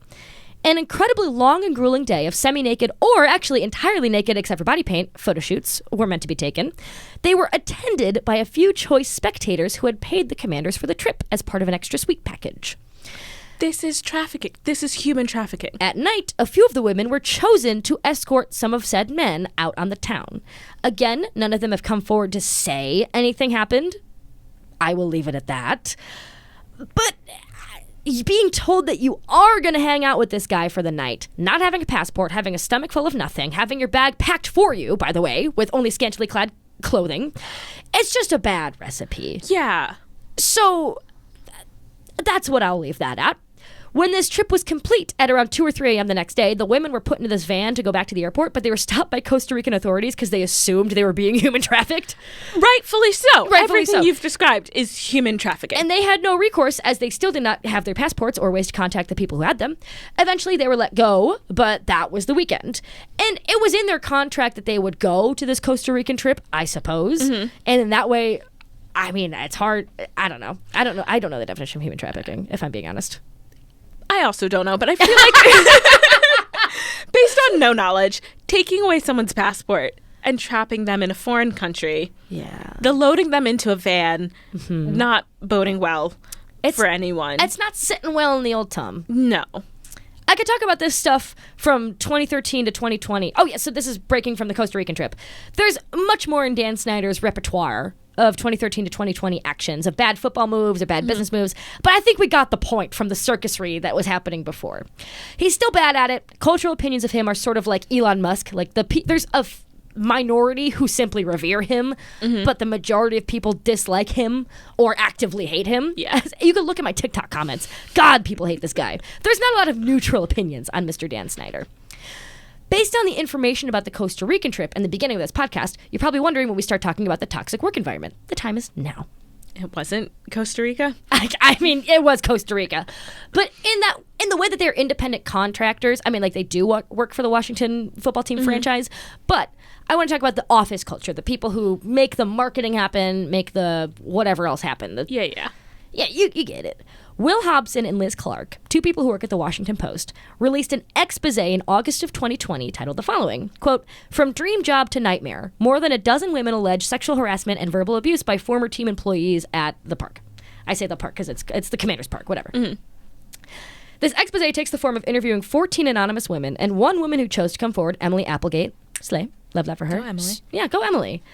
An incredibly long and grueling day of semi-naked, or actually entirely naked except for body paint, photo shoots were meant to be taken. They were attended by a few choice spectators who had paid the commanders for the trip as part of an extra sweet package. This is trafficking. This is human trafficking. At night, a few of the women were chosen to escort some of said men out on the town. Again, none of them have come forward to say anything happened. I will leave it at that. But being told that you are going to hang out with this guy for the night, not having a passport, having a stomach full of nothing, having your bag packed for you, by the way, with only scantily clad clothing, it's just a bad recipe. Yeah. So that's what I'll leave that at. When this trip was complete at around 2 or 3 a.m. the next day, the women were put into this van to go back to the airport, but they were stopped by Costa Rican authorities because they assumed they were being human trafficked. Rightfully so. Rightfully Everything so. you've described is human trafficking. And they had no recourse as they still did not have their passports or ways to contact the people who had them. Eventually, they were let go, but that was the weekend. And it was in their contract that they would go to this Costa Rican trip, I suppose. And in that way, I mean, it's hard. I don't know. I don't know the definition of human trafficking, if I'm being honest. I also don't know, but I feel like based on no knowledge, taking away someone's passport and trapping them in a foreign country, the loading them into a van, not boding well for anyone. It's not sitting well in the old tum. No. I could talk about this stuff from 2013 to 2020. Oh, yeah, so this is breaking from the Costa Rican trip. There's much more in Dan Snyder's repertoire of 2013 to 2020 actions of bad football moves or bad business moves, but I think we got the point from the circusry that was happening before. He's still bad at it. Cultural opinions of him are sort of like Elon Musk. Like there's a minority who simply revere him, but the majority of people dislike him or actively hate him. Yeah. You can look at my TikTok comments. God, people hate this guy. There's not a lot of neutral opinions on Mr. Dan Snyder. Based on the information about the Costa Rican trip and the beginning of this podcast, you're probably wondering when we start talking about the toxic work environment. The time is now. It wasn't Costa Rica? I mean, it was Costa Rica. But in the way that they're independent contractors, I mean, like they do work for the Washington football team franchise, but I want to talk about the office culture, the people who make the marketing happen, make the whatever else happen. Yeah, you get it. Will Hobson and Liz Clark, two people who work at the Washington Post, released an expose in August of 2020 titled the following, quote, "From dream job to nightmare, more than a dozen women allege sexual harassment and verbal abuse by former team employees at the park." I say the park because it's the Commander's Park, whatever. This expose takes the form of interviewing 14 anonymous women and one woman who chose to come forward, Emily Applegate. Slay. Love that for her. Go, Emily. Yeah, go Emily.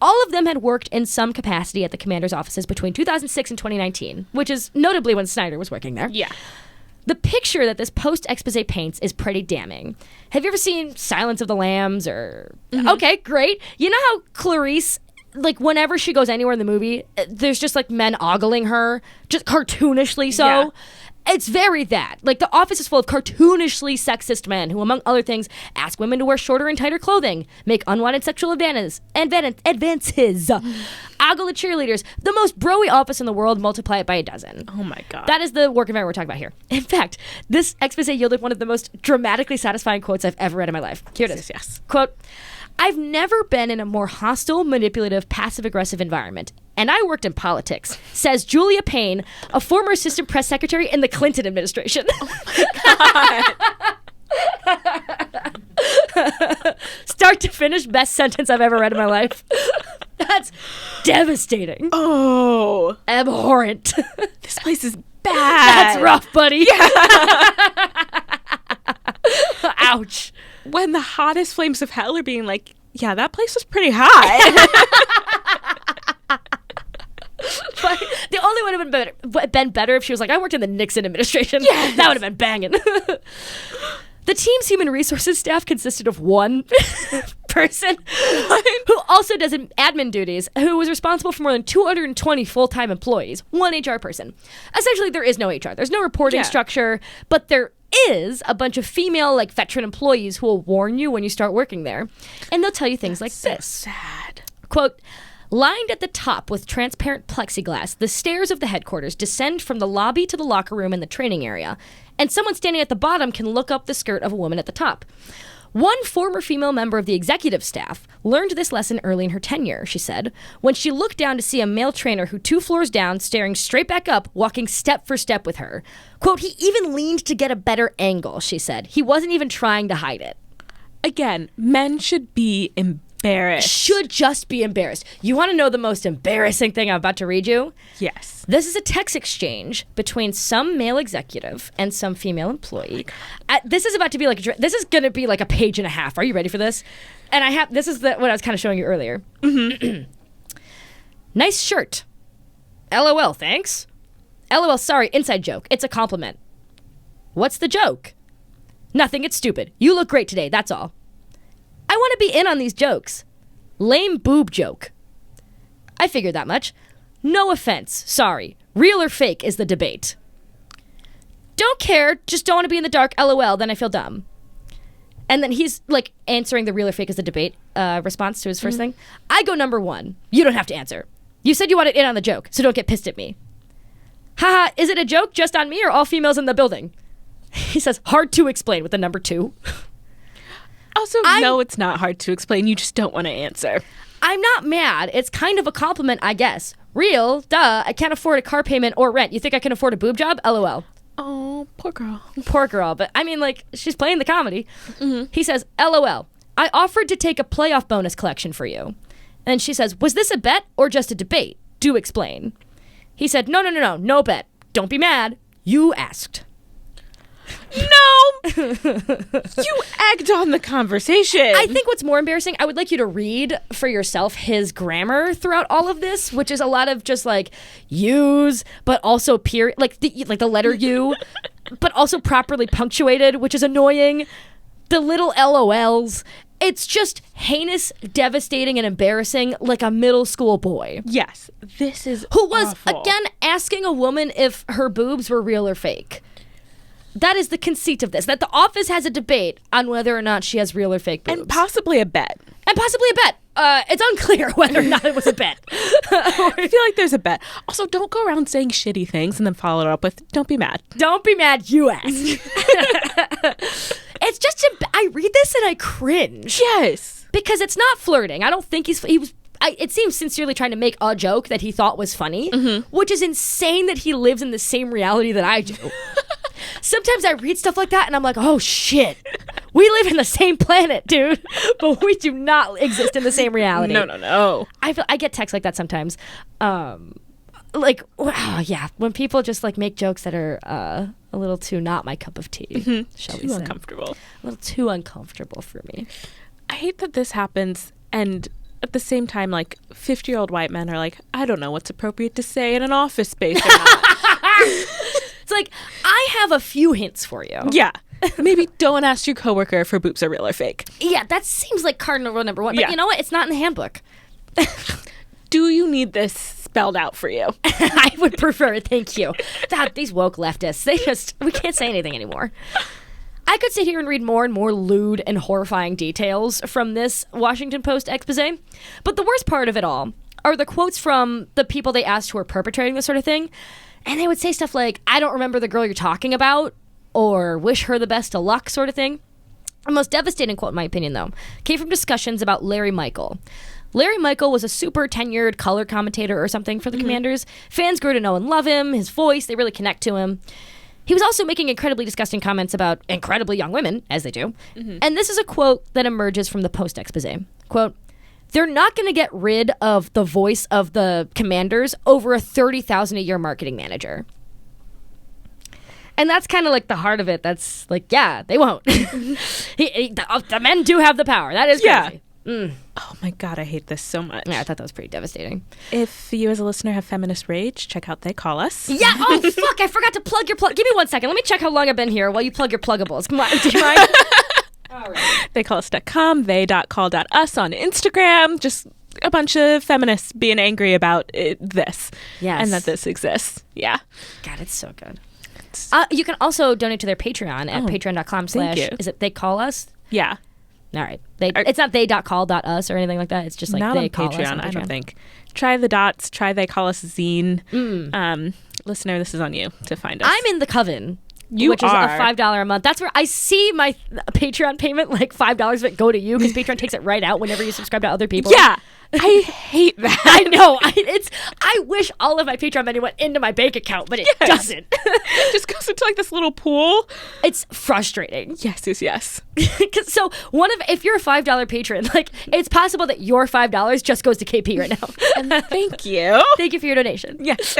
All of them had worked in some capacity at the commander's offices between 2006 and 2019, which is notably when Snyder was working there. Yeah. The picture that this post-expose paints is pretty damning. Have you ever seen Silence of the Lambs or... Okay, great. You know how Clarice, like, whenever she goes anywhere in the movie, there's just, like, men ogling her, just cartoonishly so? Yeah. It's very that. Like, the office is full of cartoonishly sexist men who, among other things, ask women to wear shorter and tighter clothing, make unwanted sexual advances, ogle the cheerleaders. The most broy office in the world, multiply it by a dozen. Oh, my God. That is the work environment we're talking about here. In fact, this expose yielded one of the most dramatically satisfying quotes I've ever read in my life. Here it is. Yes. Quote, "I've never been in a more hostile, manipulative, passive-aggressive environment. And I worked in politics," says Julia Payne, a former assistant press secretary in the Clinton administration. Oh my God. Start to finish, best sentence I've ever read in my life. That's devastating. Oh. Abhorrent. This place is bad. That's rough, buddy. Ouch. When the hottest flames of hell are being like, yeah, that place was pretty hot. But the only one would have been better if she was like, I worked in the Nixon administration. Yes. That would have been banging. The team's human resources staff consisted of one person who also does admin duties, who was responsible for more than 220 full-time employees, one HR person. Essentially, there is no HR. There's no reporting structure, but there is a bunch of female, like, veteran employees who will warn you when you start working there. And they'll tell you things like this. Sad. Quote, lined at the top with transparent plexiglass, the stairs of the headquarters descend from the lobby to the locker room and the training area, and someone standing at the bottom can look up the skirt of a woman at the top. One former female member of the executive staff learned this lesson early in her tenure, she said, when she looked down to see a male trainer who 2 floors down, staring straight back up, walking step for step with her. Quote, he even leaned to get a better angle, she said. He wasn't even trying to hide it. Again, men should be embarrassed. Should just be embarrassed. You want to know the most embarrassing thing I'm about to read you? Yes. This is a text exchange between some male executive and some female employee. This is about to be like this is going to be like a page and a half. Are you ready for this? And this is what I was kind of showing you earlier. Mm-hmm. Nice shirt. LOL, thanks. LOL, sorry, inside joke. It's a compliment. What's the joke? Nothing, it's stupid. You look great today, that's all. I want to be in on these jokes. Lame boob joke. I figured that much. No offense. Sorry. Real or fake is the debate. Don't care. Just don't want to be in the dark. LOL. Then I feel dumb. And then he's like answering the real or fake is the debate response to his first thing. I go number 1. You don't have to answer. You said you wanted in on the joke, so don't get pissed at me. Haha, is it a joke just on me or all females in the building? He says, hard to explain with the number 2. Also, no, it's not hard to explain. You just don't want to answer. I'm not mad. It's kind of a compliment, I guess. Real? Duh. I can't afford a car payment or rent. You think I can afford a boob job? LOL. Oh, poor girl. Poor girl. But I mean, like, she's playing the comedy. Mm-hmm. He says, LOL. I offered to take a playoff bonus collection for you. And she says, was this a bet or just a debate? Do explain. He said, no bet. Don't be mad. You asked. No! You egged on the conversation. I think what's more embarrassing, I would like you to read for yourself his grammar throughout all of this, which is a lot of just like use, but also period, like the letter U, but also properly punctuated, which is annoying. The little LOLs. It's just heinous, devastating, and embarrassing like a middle school boy. Yes, this is who was, awful. Again, asking a woman if her boobs were real or fake. That is the conceit of this, that the office has a debate on whether or not she has real or fake boobs. And possibly a bet. It's unclear whether or not it was a bet. I feel like there's a bet. Also, don't go around saying shitty things and then follow it up with, don't be mad. Don't be mad, you asked. It's just, I read this and I cringe. Yes. Because it's not flirting. I don't think it seems sincerely trying to make a joke that he thought was funny, which is insane that he lives in the same reality that I do. Sometimes I read stuff like that and I'm like, oh shit, we live in the same planet, dude, but we do not exist in the same reality. No. I get texts like that sometimes. Like, wow, yeah, when people just like make jokes that are a little too not my cup of tea, shall we say. Too uncomfortable. A little too uncomfortable for me. I hate that this happens, and at the same time, like, 50-year-old white men are like, I don't know what's appropriate to say in an office space or not. It's like, I have a few hints for you. Yeah. Maybe don't ask your coworker if her boobs are real or fake. Yeah, that seems like cardinal rule number 1. But you know what? It's not in the handbook. Do you need this spelled out for you? I would prefer it, thank you. God, these woke leftists, we can't say anything anymore. I could sit here and read more and more lewd and horrifying details from this Washington Post expose, but the worst part of it all are the quotes from the people they asked who were perpetrating this sort of thing, and they would say stuff like, I don't remember the girl you're talking about, or wish her the best of luck sort of thing. The most devastating quote, in my opinion, though, came from discussions about Larry Michael. Larry Michael was a super tenured color commentator or something for the Commanders. Fans grew to know and love him, his voice, they really connect to him. He was also making incredibly disgusting comments about incredibly young women, as they do. And this is a quote that emerges from the Post expose. Quote, they're not going to get rid of the voice of the Commanders over a $30,000 a year marketing manager. And that's kind of like the heart of it. That's like, yeah, they won't. The men do have the power. That is crazy. Oh my God, I hate this so much. Yeah, I thought that was pretty devastating. If you as a listener have feminist rage, check out They Call Us. Yeah, oh fuck, I forgot to plug your plug. Give me 1 second. Let me check how long I've been here while you plug your pluggables. Come on, do you mind? All right. Theycallus.com, they.call.us on Instagram. Just a bunch of feminists being angry about this. Yes. And that this exists. Yeah. God, it's so good. You can also donate to their Patreon at patreon.com/ is it They Call Us? Yeah. All right. It's not they.call.us or anything like that. It's just like not They on Call Patreon, Us on Patreon. I don't think. Try the dots. Try They Call Us zine. Listener, this is on you to find us. I'm in the Coven. Which is a $5 a month. That's where I see my Patreon payment, like $5 of it go to you, because Patreon takes it right out whenever you subscribe to other people. Yeah. I hate that. I know. I wish all of my Patreon money went into my bank account, but it doesn't. It just goes into like this little pool. It's frustrating. Yes. So if you're a $5 patron, like it's possible that your $5 just goes to KP right now. And thank you. Thank you for your donation. Yes.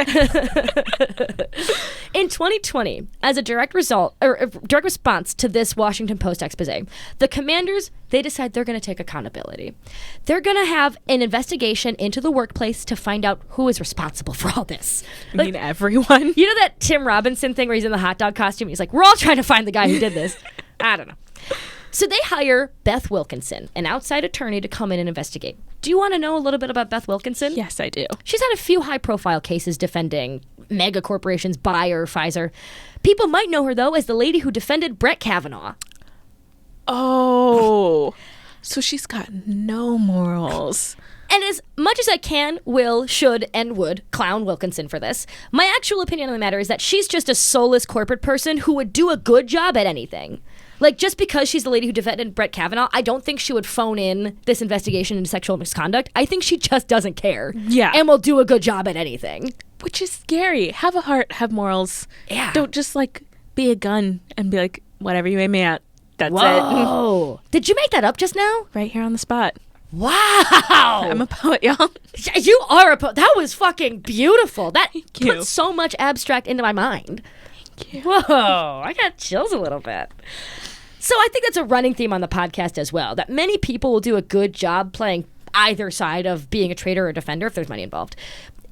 In 2020, as a direct response to this Washington Post expose, the Commanders, they decide they're going to take accountability. They're going to have an investigation into the workplace to find out who is responsible for all this. I mean, everyone. You know that Tim Robinson thing where he's in the hot dog costume? He's like, we're all trying to find the guy who did this. I don't know. So they hire Beth Wilkinson, an outside attorney, to come in and investigate. Do you want to know a little bit about Beth Wilkinson? Yes, I do. She's had a few high-profile cases defending mega corporations, Bayer, Pfizer. People might know her, though, as the lady who defended Brett Kavanaugh. Oh, so she's got no morals. And as much as I can, will, should, and would clown Wilkinson for this, my actual opinion on the matter is that she's just a soulless corporate person who would do a good job at anything. Like, just because she's the lady who defended Brett Kavanaugh, I don't think she would phone in this investigation into sexual misconduct. I think she just doesn't care. Yeah. And will do a good job at anything. Which is scary. Have a heart, have morals. Yeah. Don't just, like, be a gun and be like, whatever you aim me at, that's Whoa. Did you make that up just now? it. Right here on the spot. Wow. I'm a poet, y'all. You are a poet. That was fucking beautiful. That Thank you. put so much abstract into my mind. Thank you. Whoa. I got chills a little bit. So I think that's a running theme on the podcast as well, that many people will do a good job playing either side of being a traitor or a defender if there's money involved.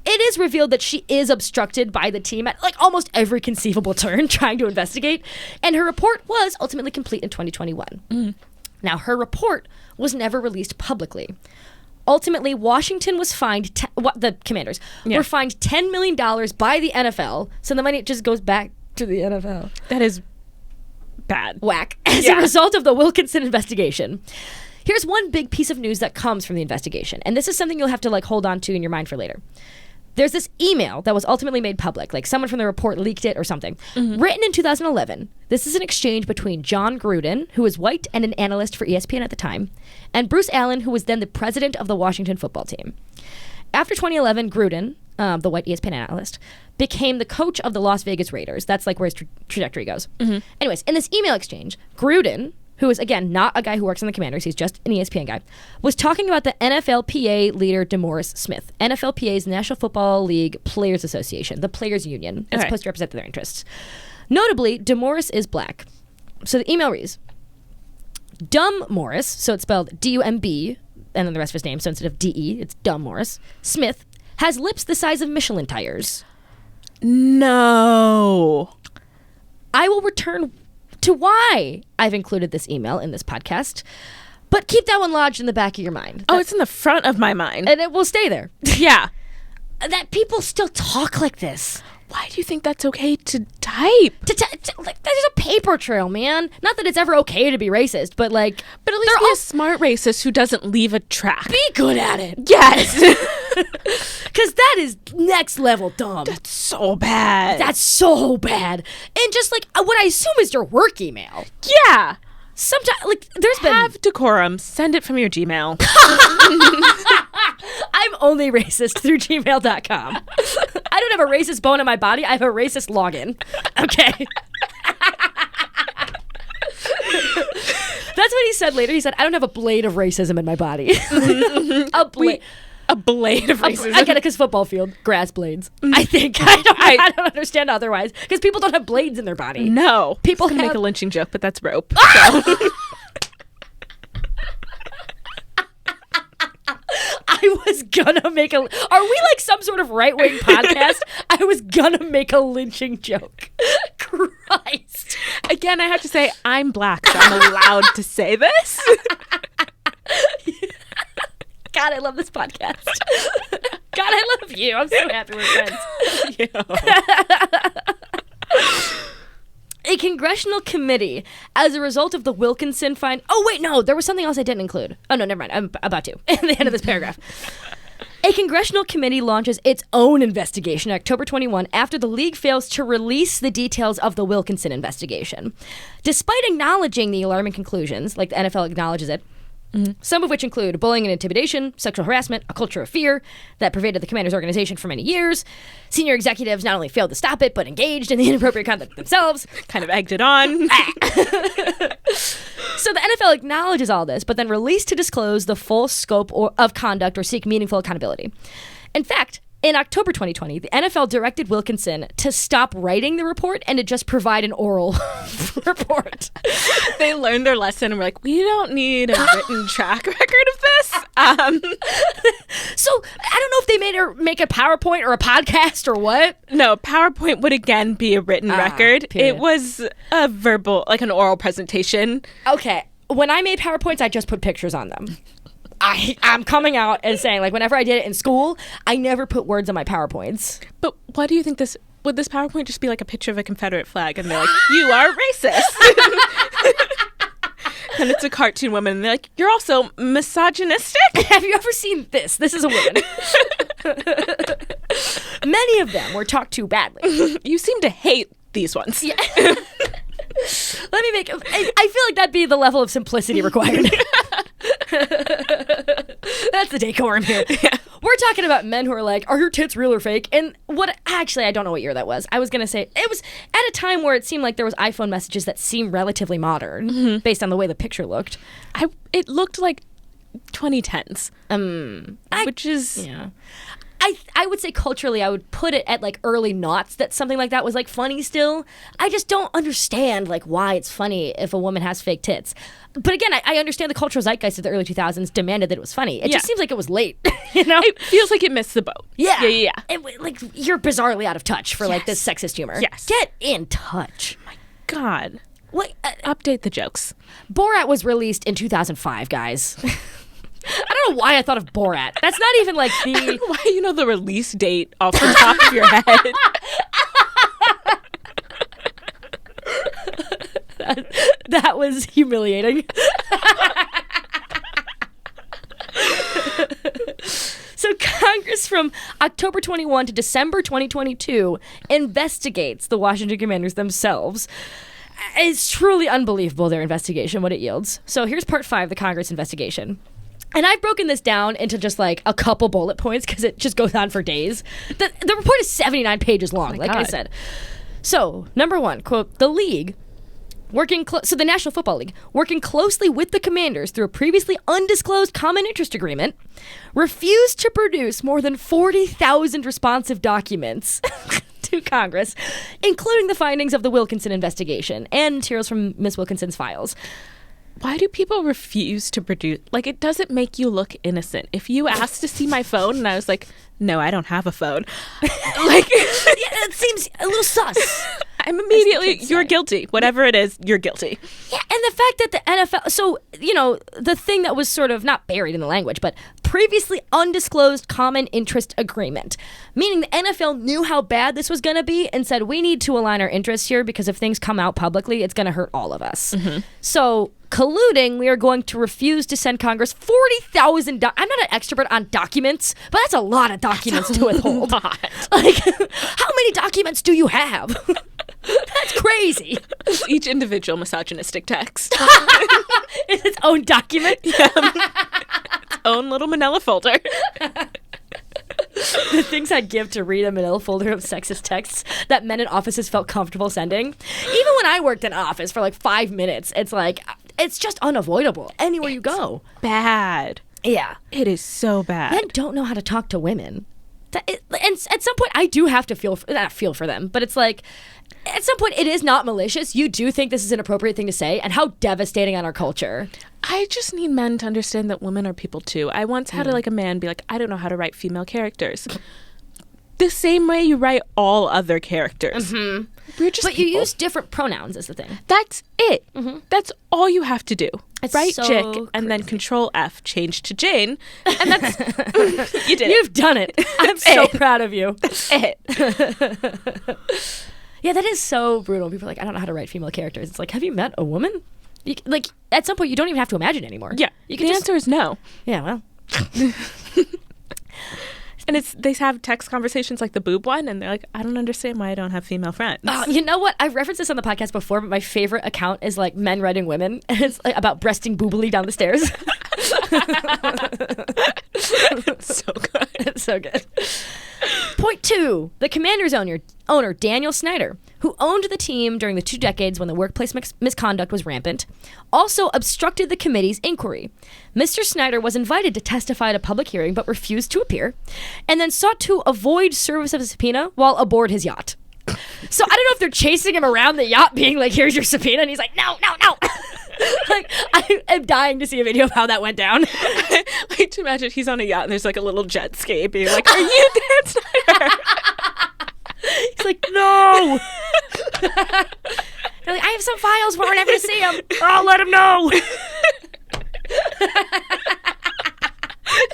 It is revealed that she is obstructed by the team at like almost every conceivable turn trying to investigate, and her report was ultimately complete in 2021. Now, her report was never released publicly. Ultimately, Washington was fined, the Commanders were fined $10 million by the NFL, so the money just goes back to the NFL. That is bad. Whack. As a result of the Wilkinson investigation. Here's one big piece of news that comes from the investigation, and this is something you'll have to like hold on to in your mind for later. There's this email that was ultimately made public, like someone from the report leaked it or something, written in 2011. This is an exchange between John Gruden, who was white and an analyst for ESPN at the time, and Bruce Allen, who was then the president of the Washington football team. After 2011, Gruden, the white ESPN analyst, became the coach of the Las Vegas Raiders. That's like where his trajectory goes. Anyways, in this email exchange, Gruden, who is, again, not a guy who works on the Commanders, he's just an ESPN guy, was talking about the NFLPA leader DeMaurice Smith. NFLPA's National Football League Players Association, the Players Union, as supposed to represent their interests. Notably, DeMaurice is black. So the email reads, Dumb Morris, so it's spelled D-U-M-B, and then the rest of his name, so instead of D-E, it's Dumb Morris, Smith, has lips the size of Michelin tires. No. I will return to why I've included this email in this podcast, but keep that one lodged in the back of your mind. It's in the front of my mind. And it will stay there. Yeah. That people still talk like this. Why do you think that's okay to type? Like, there's a paper trail, man. Not that it's ever okay to be racist, but like... But at least be a smart racist who doesn't leave a track. Be good at it. Yes. Because that is next level dumb. That's so bad. That's so bad. And just like what I assume is your work email. Yeah. Sometimes, like, there's been... Have decorum. Send it from your Gmail. I'm only racist through gmail.com. I don't have a racist bone in my body. I have a racist login. Okay. That's what he said later. He said, I don't have a blade of racism in my body. A blade. A blade of racism. I get it because football field, grass blades. I think. I don't understand otherwise. Because people don't have blades in their body. No. People can make a lynching joke, but that's rope. So. I was gonna make are we like some sort of right-wing podcast? I was gonna make a lynching joke. Christ. Again, I have to say, I'm black, so I'm allowed to say this. God, I love this podcast. God, I love you. I'm so happy we're friends. A congressional committee, as a result of the Wilkinson find... Oh, wait, no. There was something else I didn't include. Oh, no, never mind. I'm about to. At the end of this paragraph. A congressional committee launches its own investigation October 21 after the league fails to release the details of the Wilkinson investigation. Despite acknowledging the alarming conclusions, like the NFL acknowledges it, some of which include bullying and intimidation, sexual harassment, a culture of fear that pervaded the Commanders organization for many years. Senior executives not only failed to stop it, but engaged in the inappropriate conduct themselves. Kind of egged it on. So the NFL acknowledges all this, but then released to disclose the full scope of conduct or seek meaningful accountability. In fact, in October 2020, the NFL directed Wilkinson to stop writing the report and to just provide an oral report. They learned their lesson and were like, we don't need a written track record of this. So I don't know if they made her make a PowerPoint or a podcast or what. No, PowerPoint would again be a written record. Period. It was a verbal, like an oral presentation. Okay. When I made PowerPoints, I just put pictures on them. I'm coming out and saying, like, whenever I did it in school, I never put words on my PowerPoints. But why do you think this... Would this PowerPoint just be like a picture of a Confederate flag and they're like, you are racist? And it's a cartoon woman and they're like, you're also misogynistic? Have you ever seen this? This is a woman. Many of them were talked to badly. You seem to hate these ones. Yeah. Let me make... I feel like that'd be the level of simplicity required. That's the decorum here. Yeah. We're talking about men who are like, are your tits real or fake? And what... Actually, I don't know what year that was. I was going to say... It was at a time where it seemed like there was iPhone messages that seemed relatively modern based on the way the picture looked. It looked like 2010s. Which is... Yeah. I would say culturally, I would put it at like early noughts that something like that was like funny still. I just don't understand like why it's funny if a woman has fake tits. But again, I understand the cultural zeitgeist of the early 2000s demanded that it was funny. It just seems like it was late, you know? It feels like it missed the boat. Yeah. Yeah. Like you're bizarrely out of touch for like this sexist humor. Yes. Get in touch. My God. What? Update the jokes. Borat was released in 2005, guys. I don't know why I thought of Borat. That's not even like the... I don't know why you know the release date off the top of your head. That was humiliating. So Congress from October 21 to December 2022 investigates the Washington Commanders themselves. It's truly unbelievable, their investigation, what it yields. So here's part 5, the Congress investigation. And I've broken this down into just like a couple bullet points because it just goes on for days. The report is 79 pages long, like I said. So, number 1, quote, the league, the National Football League, working closely with the Commanders through a previously undisclosed common interest agreement, refused to produce more than 40,000 responsive documents to Congress, including the findings of the Wilkinson investigation and materials from Ms. Wilkinson's files. Why do people refuse to produce? Like, it doesn't make you look innocent. If you asked to see my phone and I was like, no, I don't have a phone. Like, yeah, it seems a little sus. I'm immediately, you're guilty. Whatever it is, you're guilty. Yeah, and the fact that the NFL, so, you know, the thing that was sort of not buried in the language, but previously undisclosed common interest agreement, meaning the NFL knew how bad this was going to be and said, we need to align our interests here because if things come out publicly, it's going to hurt all of us. Mm-hmm. So, colluding, we are going to refuse to send Congress 40,000. I'm not an expert on documents, but that's a lot of documents to withhold. Like, how many documents do you have? That's crazy. Each individual misogynistic text. It's its own document. Yeah. Its own little manila folder. The things I'd give to read a manila folder of sexist texts that men in offices felt comfortable sending. Even when I worked in an office for like 5 minutes, it's like, it's just unavoidable anywhere you go. Bad. Yeah. It is so bad. Men don't know how to talk to women. And at some point, I do have to not feel for them, but it's like, at some point, it is not malicious. You do think this is an appropriate thing to say, and how devastating on our culture. I just need men to understand that women are people too. I once had a man be like, I don't know how to write female characters. The same way you write all other characters. Mm-hmm. We're just But people. you use different pronouns is the thing. That's it. Mm-hmm. That's all you have to do. It's Write so Jick crazy. and then Control F, change to Jane. And that's... you did it. You've done it. I'm so proud of you. That's it. Yeah, that is so brutal. People are like, I don't know how to write female characters. It's like, have you met a woman? Like, at some point, you don't even have to imagine anymore. Yeah. You can the just... answer is no. Yeah, well... And they have text conversations like the boob one, and they're like, I don't understand why I don't have female friends. You know what? I've referenced this on the podcast before, but my favorite account is like men writing women, and it's like about breasting boobily down the stairs. It's so good. It's so good. Point 2. The Commanders' owner, Daniel Snyder, who owned the team during the 2 decades when the workplace misconduct was rampant, also obstructed the committee's inquiry. Mr. Snyder was invited to testify at a public hearing but refused to appear, and then sought to avoid service of a subpoena while aboard his yacht. So I don't know if they're chasing him around the yacht being like, here's your subpoena, and he's like, no. Like, I am dying to see a video of how that went down. I like to imagine he's on a yacht and there's like a little jet ski being like, are you Dan Snyder? He's like, no. They're like, I have some files where we're never to see him. I'll let him know.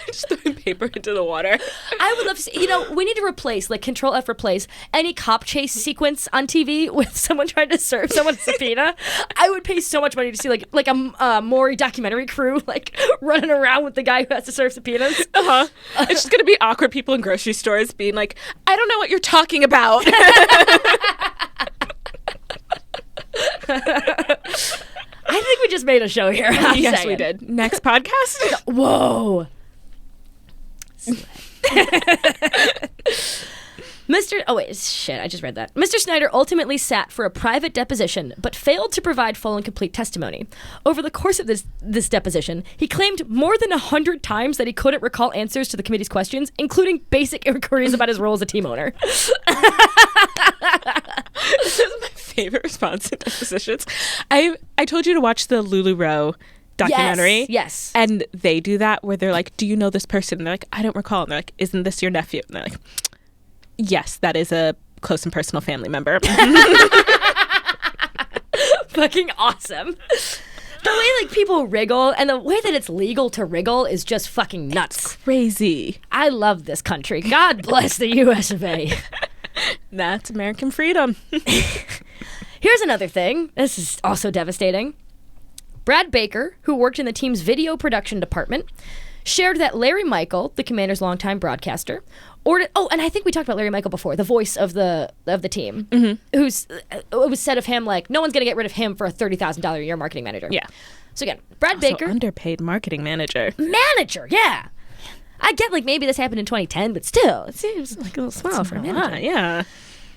Just throwing paper into the water. I would love to see, we need to replace, like, Control F replace any cop chase sequence on TV with someone trying to serve someone a subpoena. I would pay so much money to see, like a Maury documentary crew, like, running around with the guy who has to serve subpoenas. Uh-huh. It's just going to be awkward people in grocery stores being like, I don't know what you're talking about. I think we just made a show here. Yes, we did. Next podcast? Whoa. I just read that. Mr. Snyder ultimately sat for a private deposition, but failed to provide full and complete testimony. Over the course of this deposition, he claimed more than 100 times that he couldn't recall answers to the committee's questions, including basic inquiries about his role as a team owner. This is my favorite response in depositions. I told you to watch the LuLaRoe documentary. Yes. And they do that where they're like, do you know this person? And they're like, I don't recall. And they're like, isn't this your nephew? And they're like, yes, that is a close and personal family member. Fucking awesome. The way like people wriggle and the way that it's legal to wriggle is just fucking nuts. It's crazy. I love this country. God bless the US of A. That's American freedom. Here's another thing. This is also devastating. Brad Baker, who worked in the team's video production department, shared that Larry Michael, the Commander's longtime broadcaster, ordered... Oh, and I think we talked about Larry Michael before, the voice of the team, who's... it was said of him, like, no one's going to get rid of him for a $30,000 a year marketing manager. Yeah. So again, Brad Also Baker... underpaid marketing manager. Manager, yeah. I get, like, maybe this happened in 2010, but still, it seems like a little small for a manager. Yeah.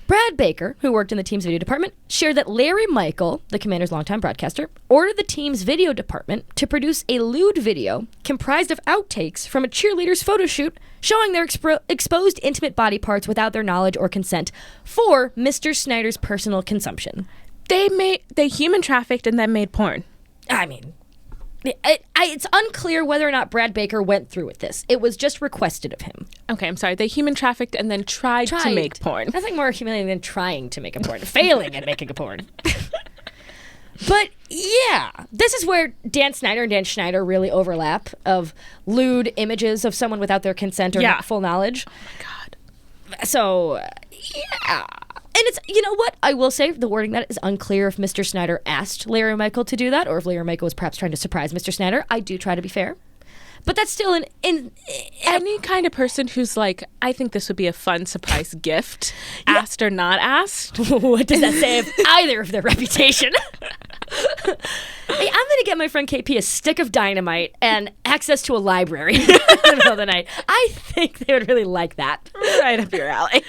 Brad Baker, who worked in the team's video department, shared that Larry Michael, the Commander's longtime broadcaster, ordered the team's video department to produce a lewd video comprised of outtakes from a cheerleader's photo shoot showing their exposed intimate body parts without their knowledge or consent for Mr. Snyder's personal consumption. They human trafficked and then made porn. I mean... it's unclear whether or not Brad Baker went through with this. It was just requested of him. Okay, I'm sorry. They human trafficked and then tried to make porn. That's like more humiliating than trying to make a porn. Failing at making a porn. But yeah, this is where Dan Snyder and Dan Schneider really overlap of lewd images of someone without their consent or full knowledge. Oh my God. So, yeah. And it's, you know what? I will say the wording that is unclear if Mr. Snyder asked Larry Michael to do that or if Larry Michael was perhaps trying to surprise Mr. Snyder. I do try to be fair. But that's still any kind of person who's like, I think this would be a fun surprise gift, asked or not asked. What does that say of either of their reputation? Hey, I'm going to get my friend KP a stick of dynamite and access to a library in the middle of the night. I think they would really like that. Right up your alley.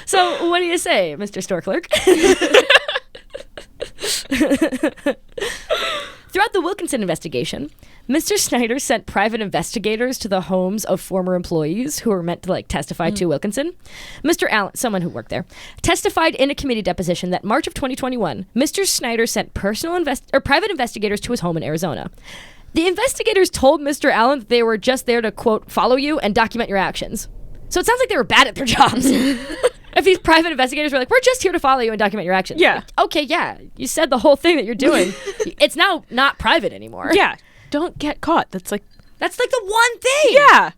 So what do you say, Mr. Store Clerk? Throughout the Wilkinson investigation, Mr. Snyder sent private investigators to the homes of former employees who were meant to testify to Wilkinson. Mr. Allen, someone who worked there, testified in a committee deposition that March of 2021, Mr. Snyder sent private investigators to his home in Arizona. The investigators told Mr. Allen that they were just there to, quote, follow you and document your actions. So it sounds like they were bad at their jobs. If these private investigators were like, we're just here to follow you and document your actions. Yeah. Like, okay, yeah. You said the whole thing that you're doing. It's now not private anymore. Yeah. Don't get caught. That's like the one thing. Yeah.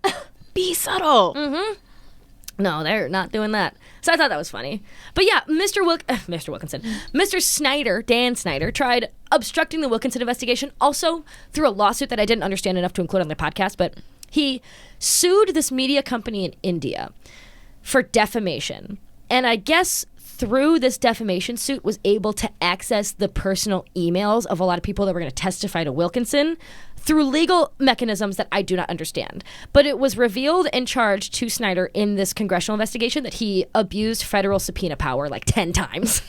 Be subtle. No, they're not doing that. So I thought that was funny. But yeah, Mr. Wilkinson. Mr. Snyder, Dan Snyder, tried obstructing the Wilkinson investigation also through a lawsuit that I didn't understand enough to include on the podcast, but he sued this media company in India for defamation. And I guess through this defamation suit was able to access the personal emails of a lot of people that were going to testify to Wilkinson through legal mechanisms that I do not understand. But it was revealed and charged to Snyder in this congressional investigation that he abused federal subpoena power like 10 times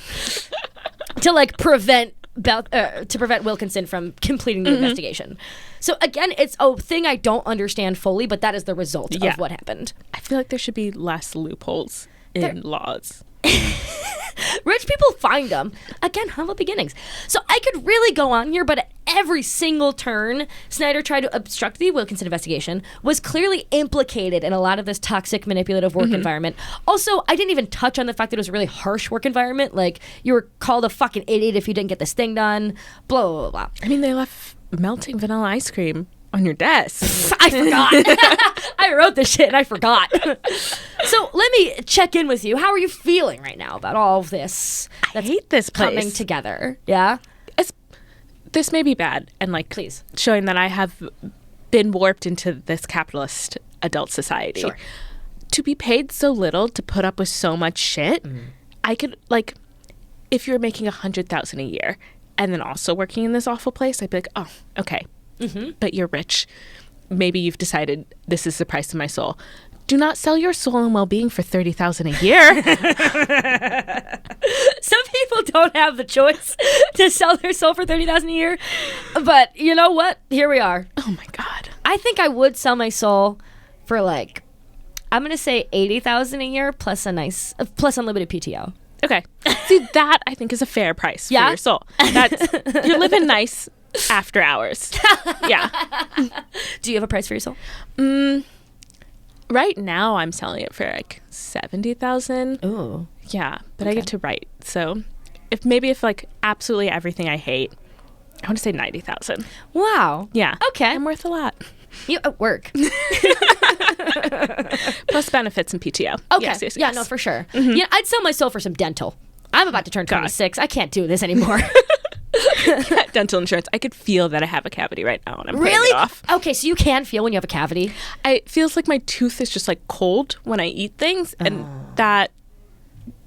to like prevent Wilkinson from completing the investigation. So again, it's a thing I don't understand fully, but that is the result of what happened. I feel like there should be less loopholes in laws. Rich people find them. Again, humble beginnings. So I could really go on here, but at every single turn, Snyder tried to obstruct the Wilkinson investigation, was clearly implicated in a lot of this toxic, manipulative work environment. Also, I didn't even touch on the fact that it was a really harsh work environment. Like, you were called a fucking idiot if you didn't get this thing done, blah, blah, blah, blah. I mean, they left melting vanilla ice cream on your desk. I forgot. I wrote this shit and I forgot. So let me check in with you. How are you feeling right now about all of this? I hate this place. Coming together. Yeah? This may be bad and like please showing that I have been warped into this capitalist adult society. Sure. To be paid so little to put up with so much shit, I could like, if you're making $100,000 a year and then also working in this awful place, I'd be like, oh, okay. But you're rich. Maybe you've decided this is the price of my soul. Do not sell your soul and well-being for $30,000 a year. Some people don't have the choice to sell their soul for $30,000 a year, but you know what? Here we are. Oh my God! I think I would sell my soul for like, I'm gonna say $80,000 a year plus plus unlimited PTO. Okay, see that I think is a fair price for your soul. That's you're living nice. After hours. Yeah. Do you have a price for your soul? Right now I'm selling it for like $70,000. Ooh. Yeah, but I get to write. So if like absolutely everything I hate, I want to say $90,000. Wow. Yeah. Okay. I'm worth a lot. You at work. Plus benefits and PTO. Okay. Yes. Yeah, no, for sure. Yeah, I'd sell my soul for some dental. I'm about to turn 26. I can't do this anymore. Dental insurance. I could feel that I have a cavity right now and I'm really? paying it off. Okay, so you can feel when you have a cavity? It feels like my tooth is just like cold when I eat things and that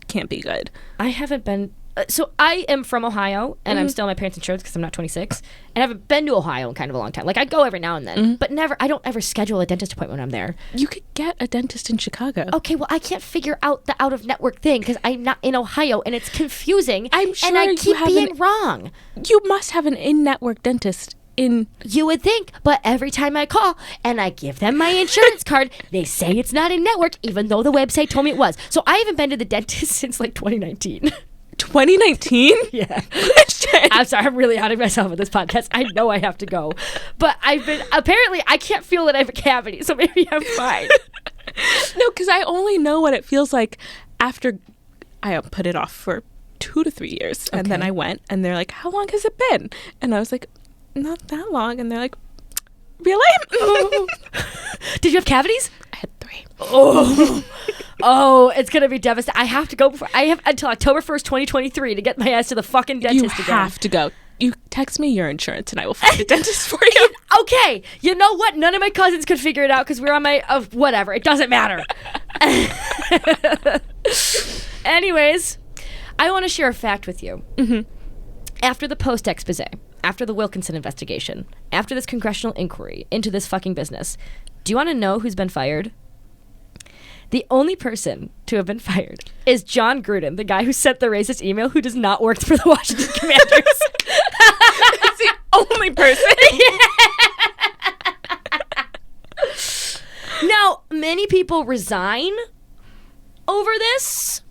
can't be good. I haven't been... so I am from Ohio and I'm still on my parents' insurance because I'm not 26 and I haven't been to Ohio in kind of a long time. Like I go every now and then, but I don't ever schedule a dentist appointment when I'm there. You could get a dentist in Chicago. Okay, well I can't figure out the out-of-network thing because I'm not in Ohio and it's confusing. I'm sure and I keep being wrong. You must have an in-network dentist in... You would think, but every time I call and I give them my insurance card, they say it's not in network even though the website told me it was. So I haven't been to the dentist since like 2019. 2019? Yeah. I'm sorry, I'm really outing myself with this podcast. I know I have to go. But apparently I can't feel that I have a cavity, so maybe I'm fine. No, because I only know what it feels like after I put it off for 2 to 3 years. And then I went and they're like, how long has it been? And I was like, not that long. And they're like, really? Did you have cavities? I had 3. Oh, it's going to be devastating. I have to go I have until October 1st, 2023 to get my ass to the fucking dentist again. You have to go. You text me your insurance and I will find a dentist for you. Okay. You know what? None of my cousins could figure it out because we're on my... whatever. It doesn't matter. Anyways, I want to share a fact with you. After the Post expose, after the Wilkinson investigation, after this congressional inquiry into this fucking business, do you want to know who's been fired? The only person to have been fired is John Gruden, the guy who sent the racist email who does not work for the Washington Commanders. That's the only person. Now, many people resign over this.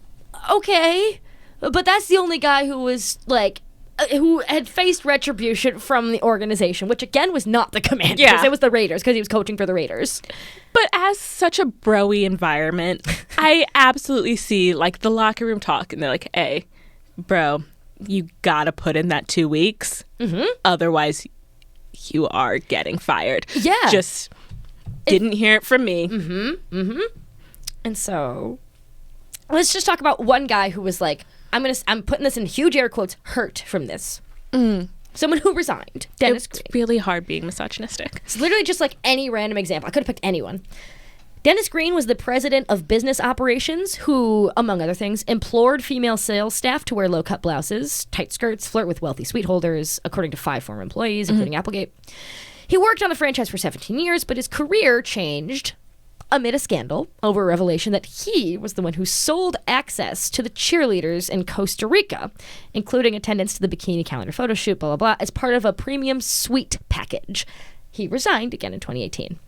Okay. But that's the only guy who was, like, who had faced retribution from the organization, which again was not the Commanders. Yeah. It was the Raiders because he was coaching for the Raiders. But as such a bro-y environment, I absolutely see like the locker room talk, and they're like, "Hey, bro, you gotta put in that 2 weeks, otherwise you are getting fired." Yeah, just didn't hear it from me. And so, let's just talk about one guy who was like, I'm putting this in huge air quotes, hurt from this. Someone who resigned. Dennis Green. It's really hard being misogynistic. It's literally just like any random example. I could have picked anyone. Dennis Green was the president of business operations who, among other things, implored female sales staff to wear low-cut blouses, tight skirts, flirt with wealthy suite-holders, according to 5 former employees, including Applegate. He worked on the franchise for 17 years, but his career changed amid a scandal over a revelation that he was the one who sold access to the cheerleaders in Costa Rica, including attendance to the bikini calendar photo shoot, blah, blah, blah, as part of a premium suite package. He resigned again in 2018.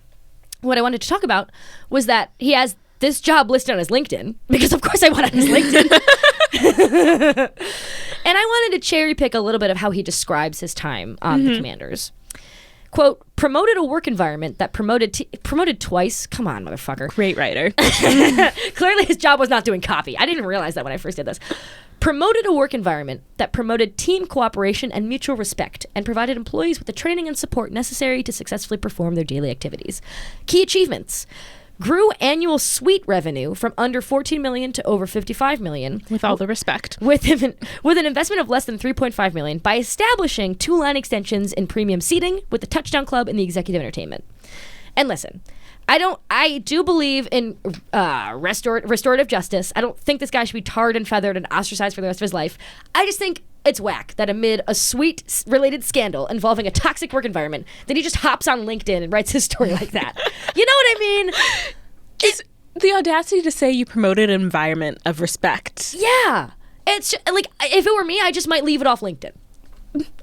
What I wanted to talk about was that he has this job listed on his LinkedIn, because of course I went on his LinkedIn. And I wanted to cherry pick a little bit of how he describes his time on the Commanders. Quote, promoted a work environment that promoted twice. Come on, motherfucker. Great writer. Clearly his job was not doing copy. I didn't realize that when I first did this. Promoted a work environment that promoted team cooperation and mutual respect and provided employees with the training and support necessary to successfully perform their daily activities. Key achievements. Grew annual suite revenue from under $14 million to over $55 million. With all the respect. With an investment of less than $3.5 million by establishing 2 line extensions in premium seating with the Touchdown Club and the executive entertainment. And listen, I do believe in restorative justice. I don't think this guy should be tarred and feathered and ostracized for the rest of his life. I just think it's whack that amid a suite-related scandal involving a toxic work environment, that he just hops on LinkedIn and writes his story like that. You know what I mean? It's the audacity to say you promoted an environment of respect. Yeah. It's just, like, if it were me, I just might leave it off LinkedIn.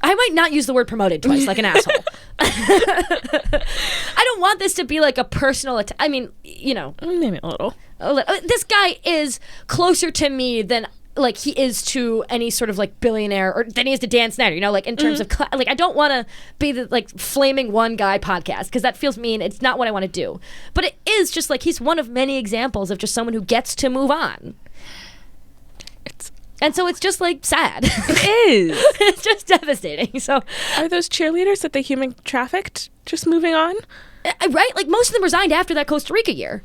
I might not use the word promoted twice like an asshole. I don't want this to be like a personal I mean, you know. Maybe a little. This guy is closer to me than like he is to any sort of like billionaire, or than he is to Dan Snyder, you know, like in terms of like, I don't want to be the like flaming one guy podcast, because that feels mean. It's not what I want to do, but it is just like he's one of many examples of just someone who gets to move on. And so it's just like sad. It is. It's just devastating. So are those cheerleaders that they human trafficked just moving on? Right? Like most of them resigned after that Costa Rica year.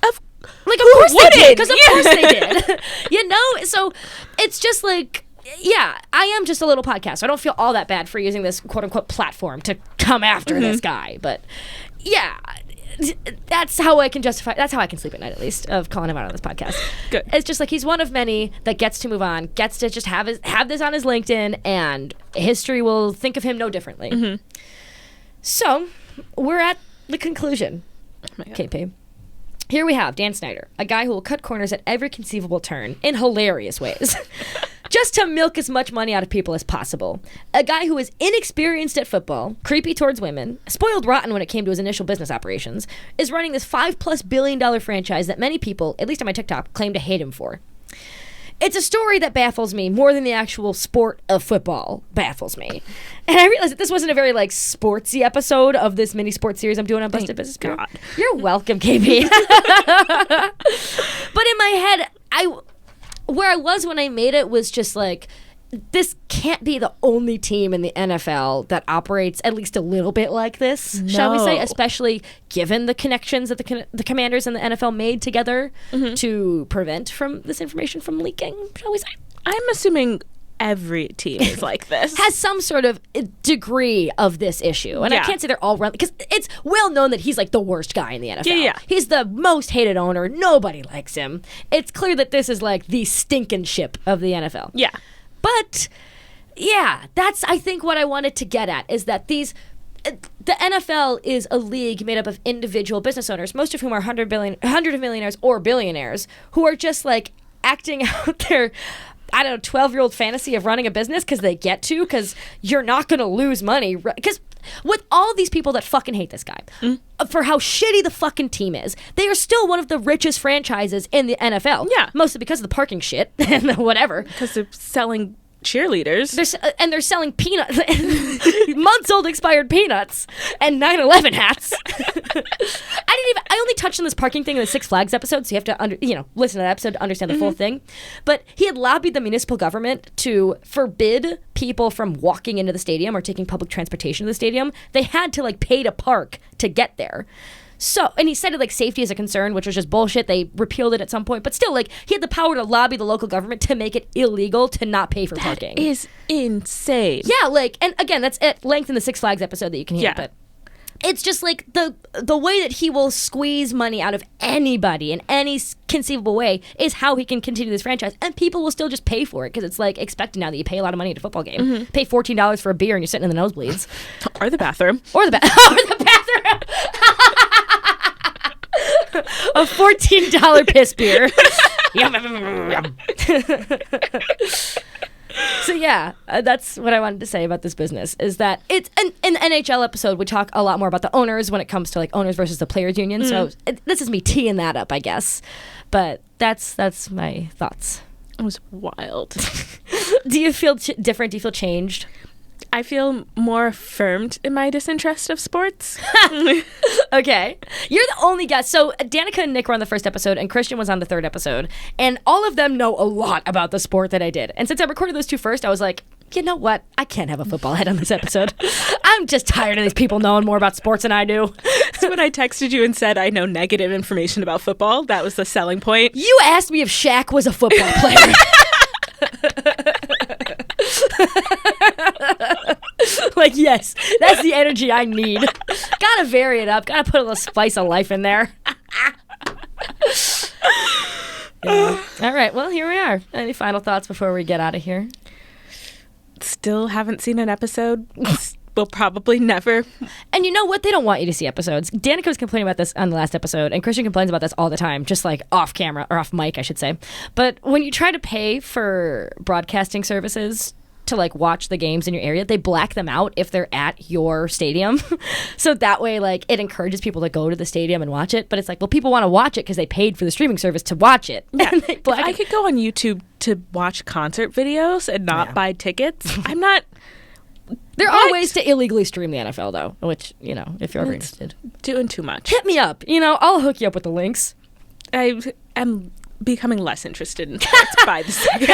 Of course they did. Because of course they did. You know? So it's just like, yeah, I am just a little podcast. So I don't feel all that bad for using this quote unquote platform to come after this guy. But yeah, that's how I can justify, that's how I can sleep at night, at least, of calling him out on this podcast. Good. It's just like he's one of many that gets to move on, gets to just have this on his LinkedIn, and history will think of him no differently. So we're at the conclusion. Oh KP. Here we have Dan Snyder, a guy who will cut corners at every conceivable turn in hilarious ways, just to milk as much money out of people as possible. A guy who is inexperienced at football, creepy towards women, spoiled rotten when it came to his initial business operations, is running this $5+ billion franchise that many people, at least on my TikTok, claim to hate him for. It's a story that baffles me more than the actual sport of football baffles me. And I realized that this wasn't a very, like, sportsy episode of this mini sports series I'm doing on Busted Business Bureau. God. You're welcome, KB. But in my head, where I was when I made it was just like, this can't be the only team in the NFL that operates at least a little bit like this, shall we say, especially given the connections that the Commanders and the NFL made together to prevent from this information from leaking, shall we say. I'm assuming every team is like this. Has some sort of degree of this issue. And I can't say they're all run, because it's well known that he's like the worst guy in the NFL. Yeah. He's the most hated owner. Nobody likes him. It's clear that this is like the stinking ship of the NFL. Yeah. But yeah, that's, I think, what I wanted to get at, is that the NFL is a league made up of individual business owners, most of whom are 100 of millionaires or billionaires, who are just like acting out their, I don't know, 12-year-old fantasy of running a business because they get to, because you're not going to lose money. Because with all these people that fucking hate this guy, for how shitty the fucking team is, they are still one of the richest franchises in the NFL. Yeah. Mostly because of the parking shit and the whatever. Because they're selling cheerleaders. They're selling peanuts, months-old expired peanuts, and 9/11 hats. I only touched on this parking thing in the Six Flags episode, so you have to listen to that episode to understand the full thing. But he had lobbied the municipal government to forbid people from walking into the stadium or taking public transportation to the stadium. They had to pay to park to get there. So, and he cited safety as a concern, which was just bullshit. They repealed it at some point, but still, he had the power to lobby the local government to make it illegal to not pay for parking. That is insane. Yeah, and again, that's at length in the Six Flags episode that you can hear. Yeah. But it's just the way that he will squeeze money out of anybody in any conceivable way is how he can continue this franchise, and people will still just pay for it because it's expected now that you pay a lot of money at a football game. Mm-hmm. Pay $14 for a beer and you're sitting in the nosebleeds, or the bathroom, or the bathroom. A $14 piss beer. So yeah, that's what I wanted to say about this business, is that it's in the NHL episode we talk a lot more about the owners when it comes to owners versus the players union. So this is me teeing that up, I guess. But that's my thoughts. It was wild. Do you feel different? Do you feel changed? I feel more affirmed in my disinterest of sports. Okay. You're the only guest. So Danica and Nick were on the first episode, and Christian was on the third episode. And all of them know a lot about the sport that I did. And since I recorded those two first, I was like, you know what? I can't have a football head on this episode. I'm just tired of these people knowing more about sports than I do. So when I texted you and said I know negative information about football, that was the selling point. You asked me if Shaq was a football player. Yes, that's the energy I need. Gotta vary it up. Gotta put a little spice of life in there. Yeah. All right, well, here we are. Any final thoughts before we get out of here? Still haven't seen an episode. Will probably never. And you know what? They don't want you to see episodes. Danica was complaining about this on the last episode, and Christian complains about this all the time, just off camera, or off mic, I should say. But when you try to pay for broadcasting services to watch the games in your area, they black them out if they're at your stadium. So that way it encourages people to go to the stadium and watch it. But it's well, people want to watch it because they paid for the streaming service to watch it. Yeah. If I could go on YouTube to watch concert videos and not buy tickets, I'm not. There are ways to illegally stream the NFL, though, which, if you're ever interested. Doing too much. Hit me up. I'll hook you up with the links. I am becoming less interested in sports by the second.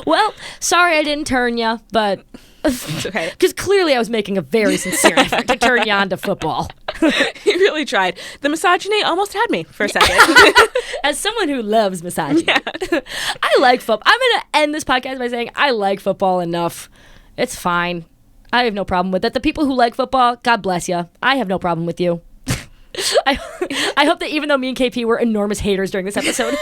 Well, sorry I didn't turn you, but it's okay. Because clearly I was making a very sincere effort to turn you on to football. You really tried. The misogyny almost had me for a second. As someone who loves misogyny, I like football. I'm going to end this podcast by saying I like football enough. It's fine. I have no problem with it. The people who like football, God bless you. I have no problem with you. I hope that even though me and KP were enormous haters during this episode,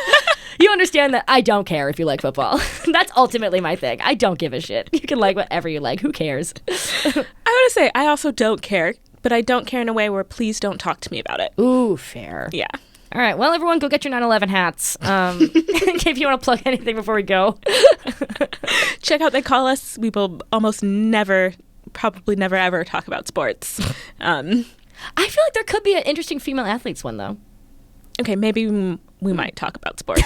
you understand that I don't care if you like football. That's ultimately my thing. I don't give a shit. You can like whatever you like. Who cares? I want to say, I also don't care, but I don't care in a way where please don't talk to me about it. Ooh, fair. Yeah. All right. Well, everyone, go get your 9/11 hats. If you want to plug anything before we go. Check out They Call Us. We will almost never, probably never ever talk about sports. I feel like there could be an interesting female athletes one, though. Okay, maybe we might talk about sports.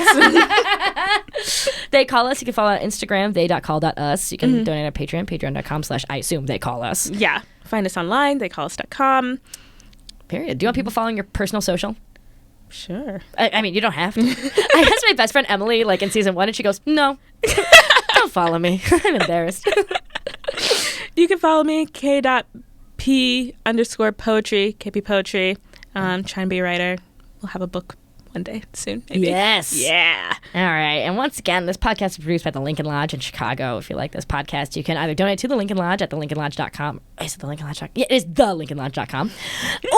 They Call Us. You can follow on Instagram, they.call.us. You can donate on Patreon, patreon.com/I assume they call us. Yeah. Find us online, theycallus.com. Period. Do you want people following your personal social? Sure. I mean, you don't have to. I asked my best friend Emily, in season 1, and she goes, no, don't follow me. I'm embarrassed. You can follow me, K.P_poetry, KP Poetry. Trying to be a writer. We'll have a book one day soon, maybe. Yes. Yeah. All right. And once again, this podcast is produced by the Lincoln Lodge in Chicago. If you like this podcast, you can either donate to the Lincoln Lodge at thelincolnlodge.com. Is it the Lincoln Lodge? Yeah, it is thelincolnlodge.com.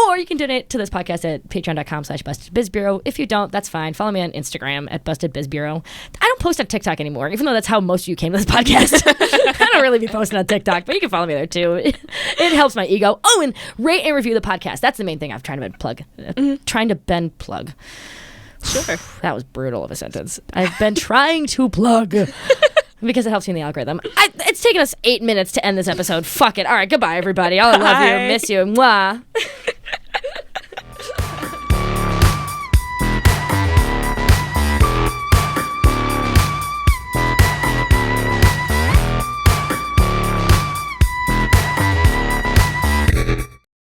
Or you can donate to this podcast at patreon.com/bustedbizbureau. If you don't, that's fine. Follow me on Instagram at bustedbizbureau. I don't post on TikTok anymore, even though that's how most of you came to this podcast. I don't really be posting on TikTok, but you can follow me there too. It helps my ego. Oh, and rate and review the podcast. That's the main thing I've tried to plug. Trying to plug. Sure. That was brutal of a sentence. I've been trying to plug because it helps you in the algorithm. It's taken us 8 minutes to end this episode. Fuck it. All right. Goodbye, everybody. I love you. Miss you. Mwah.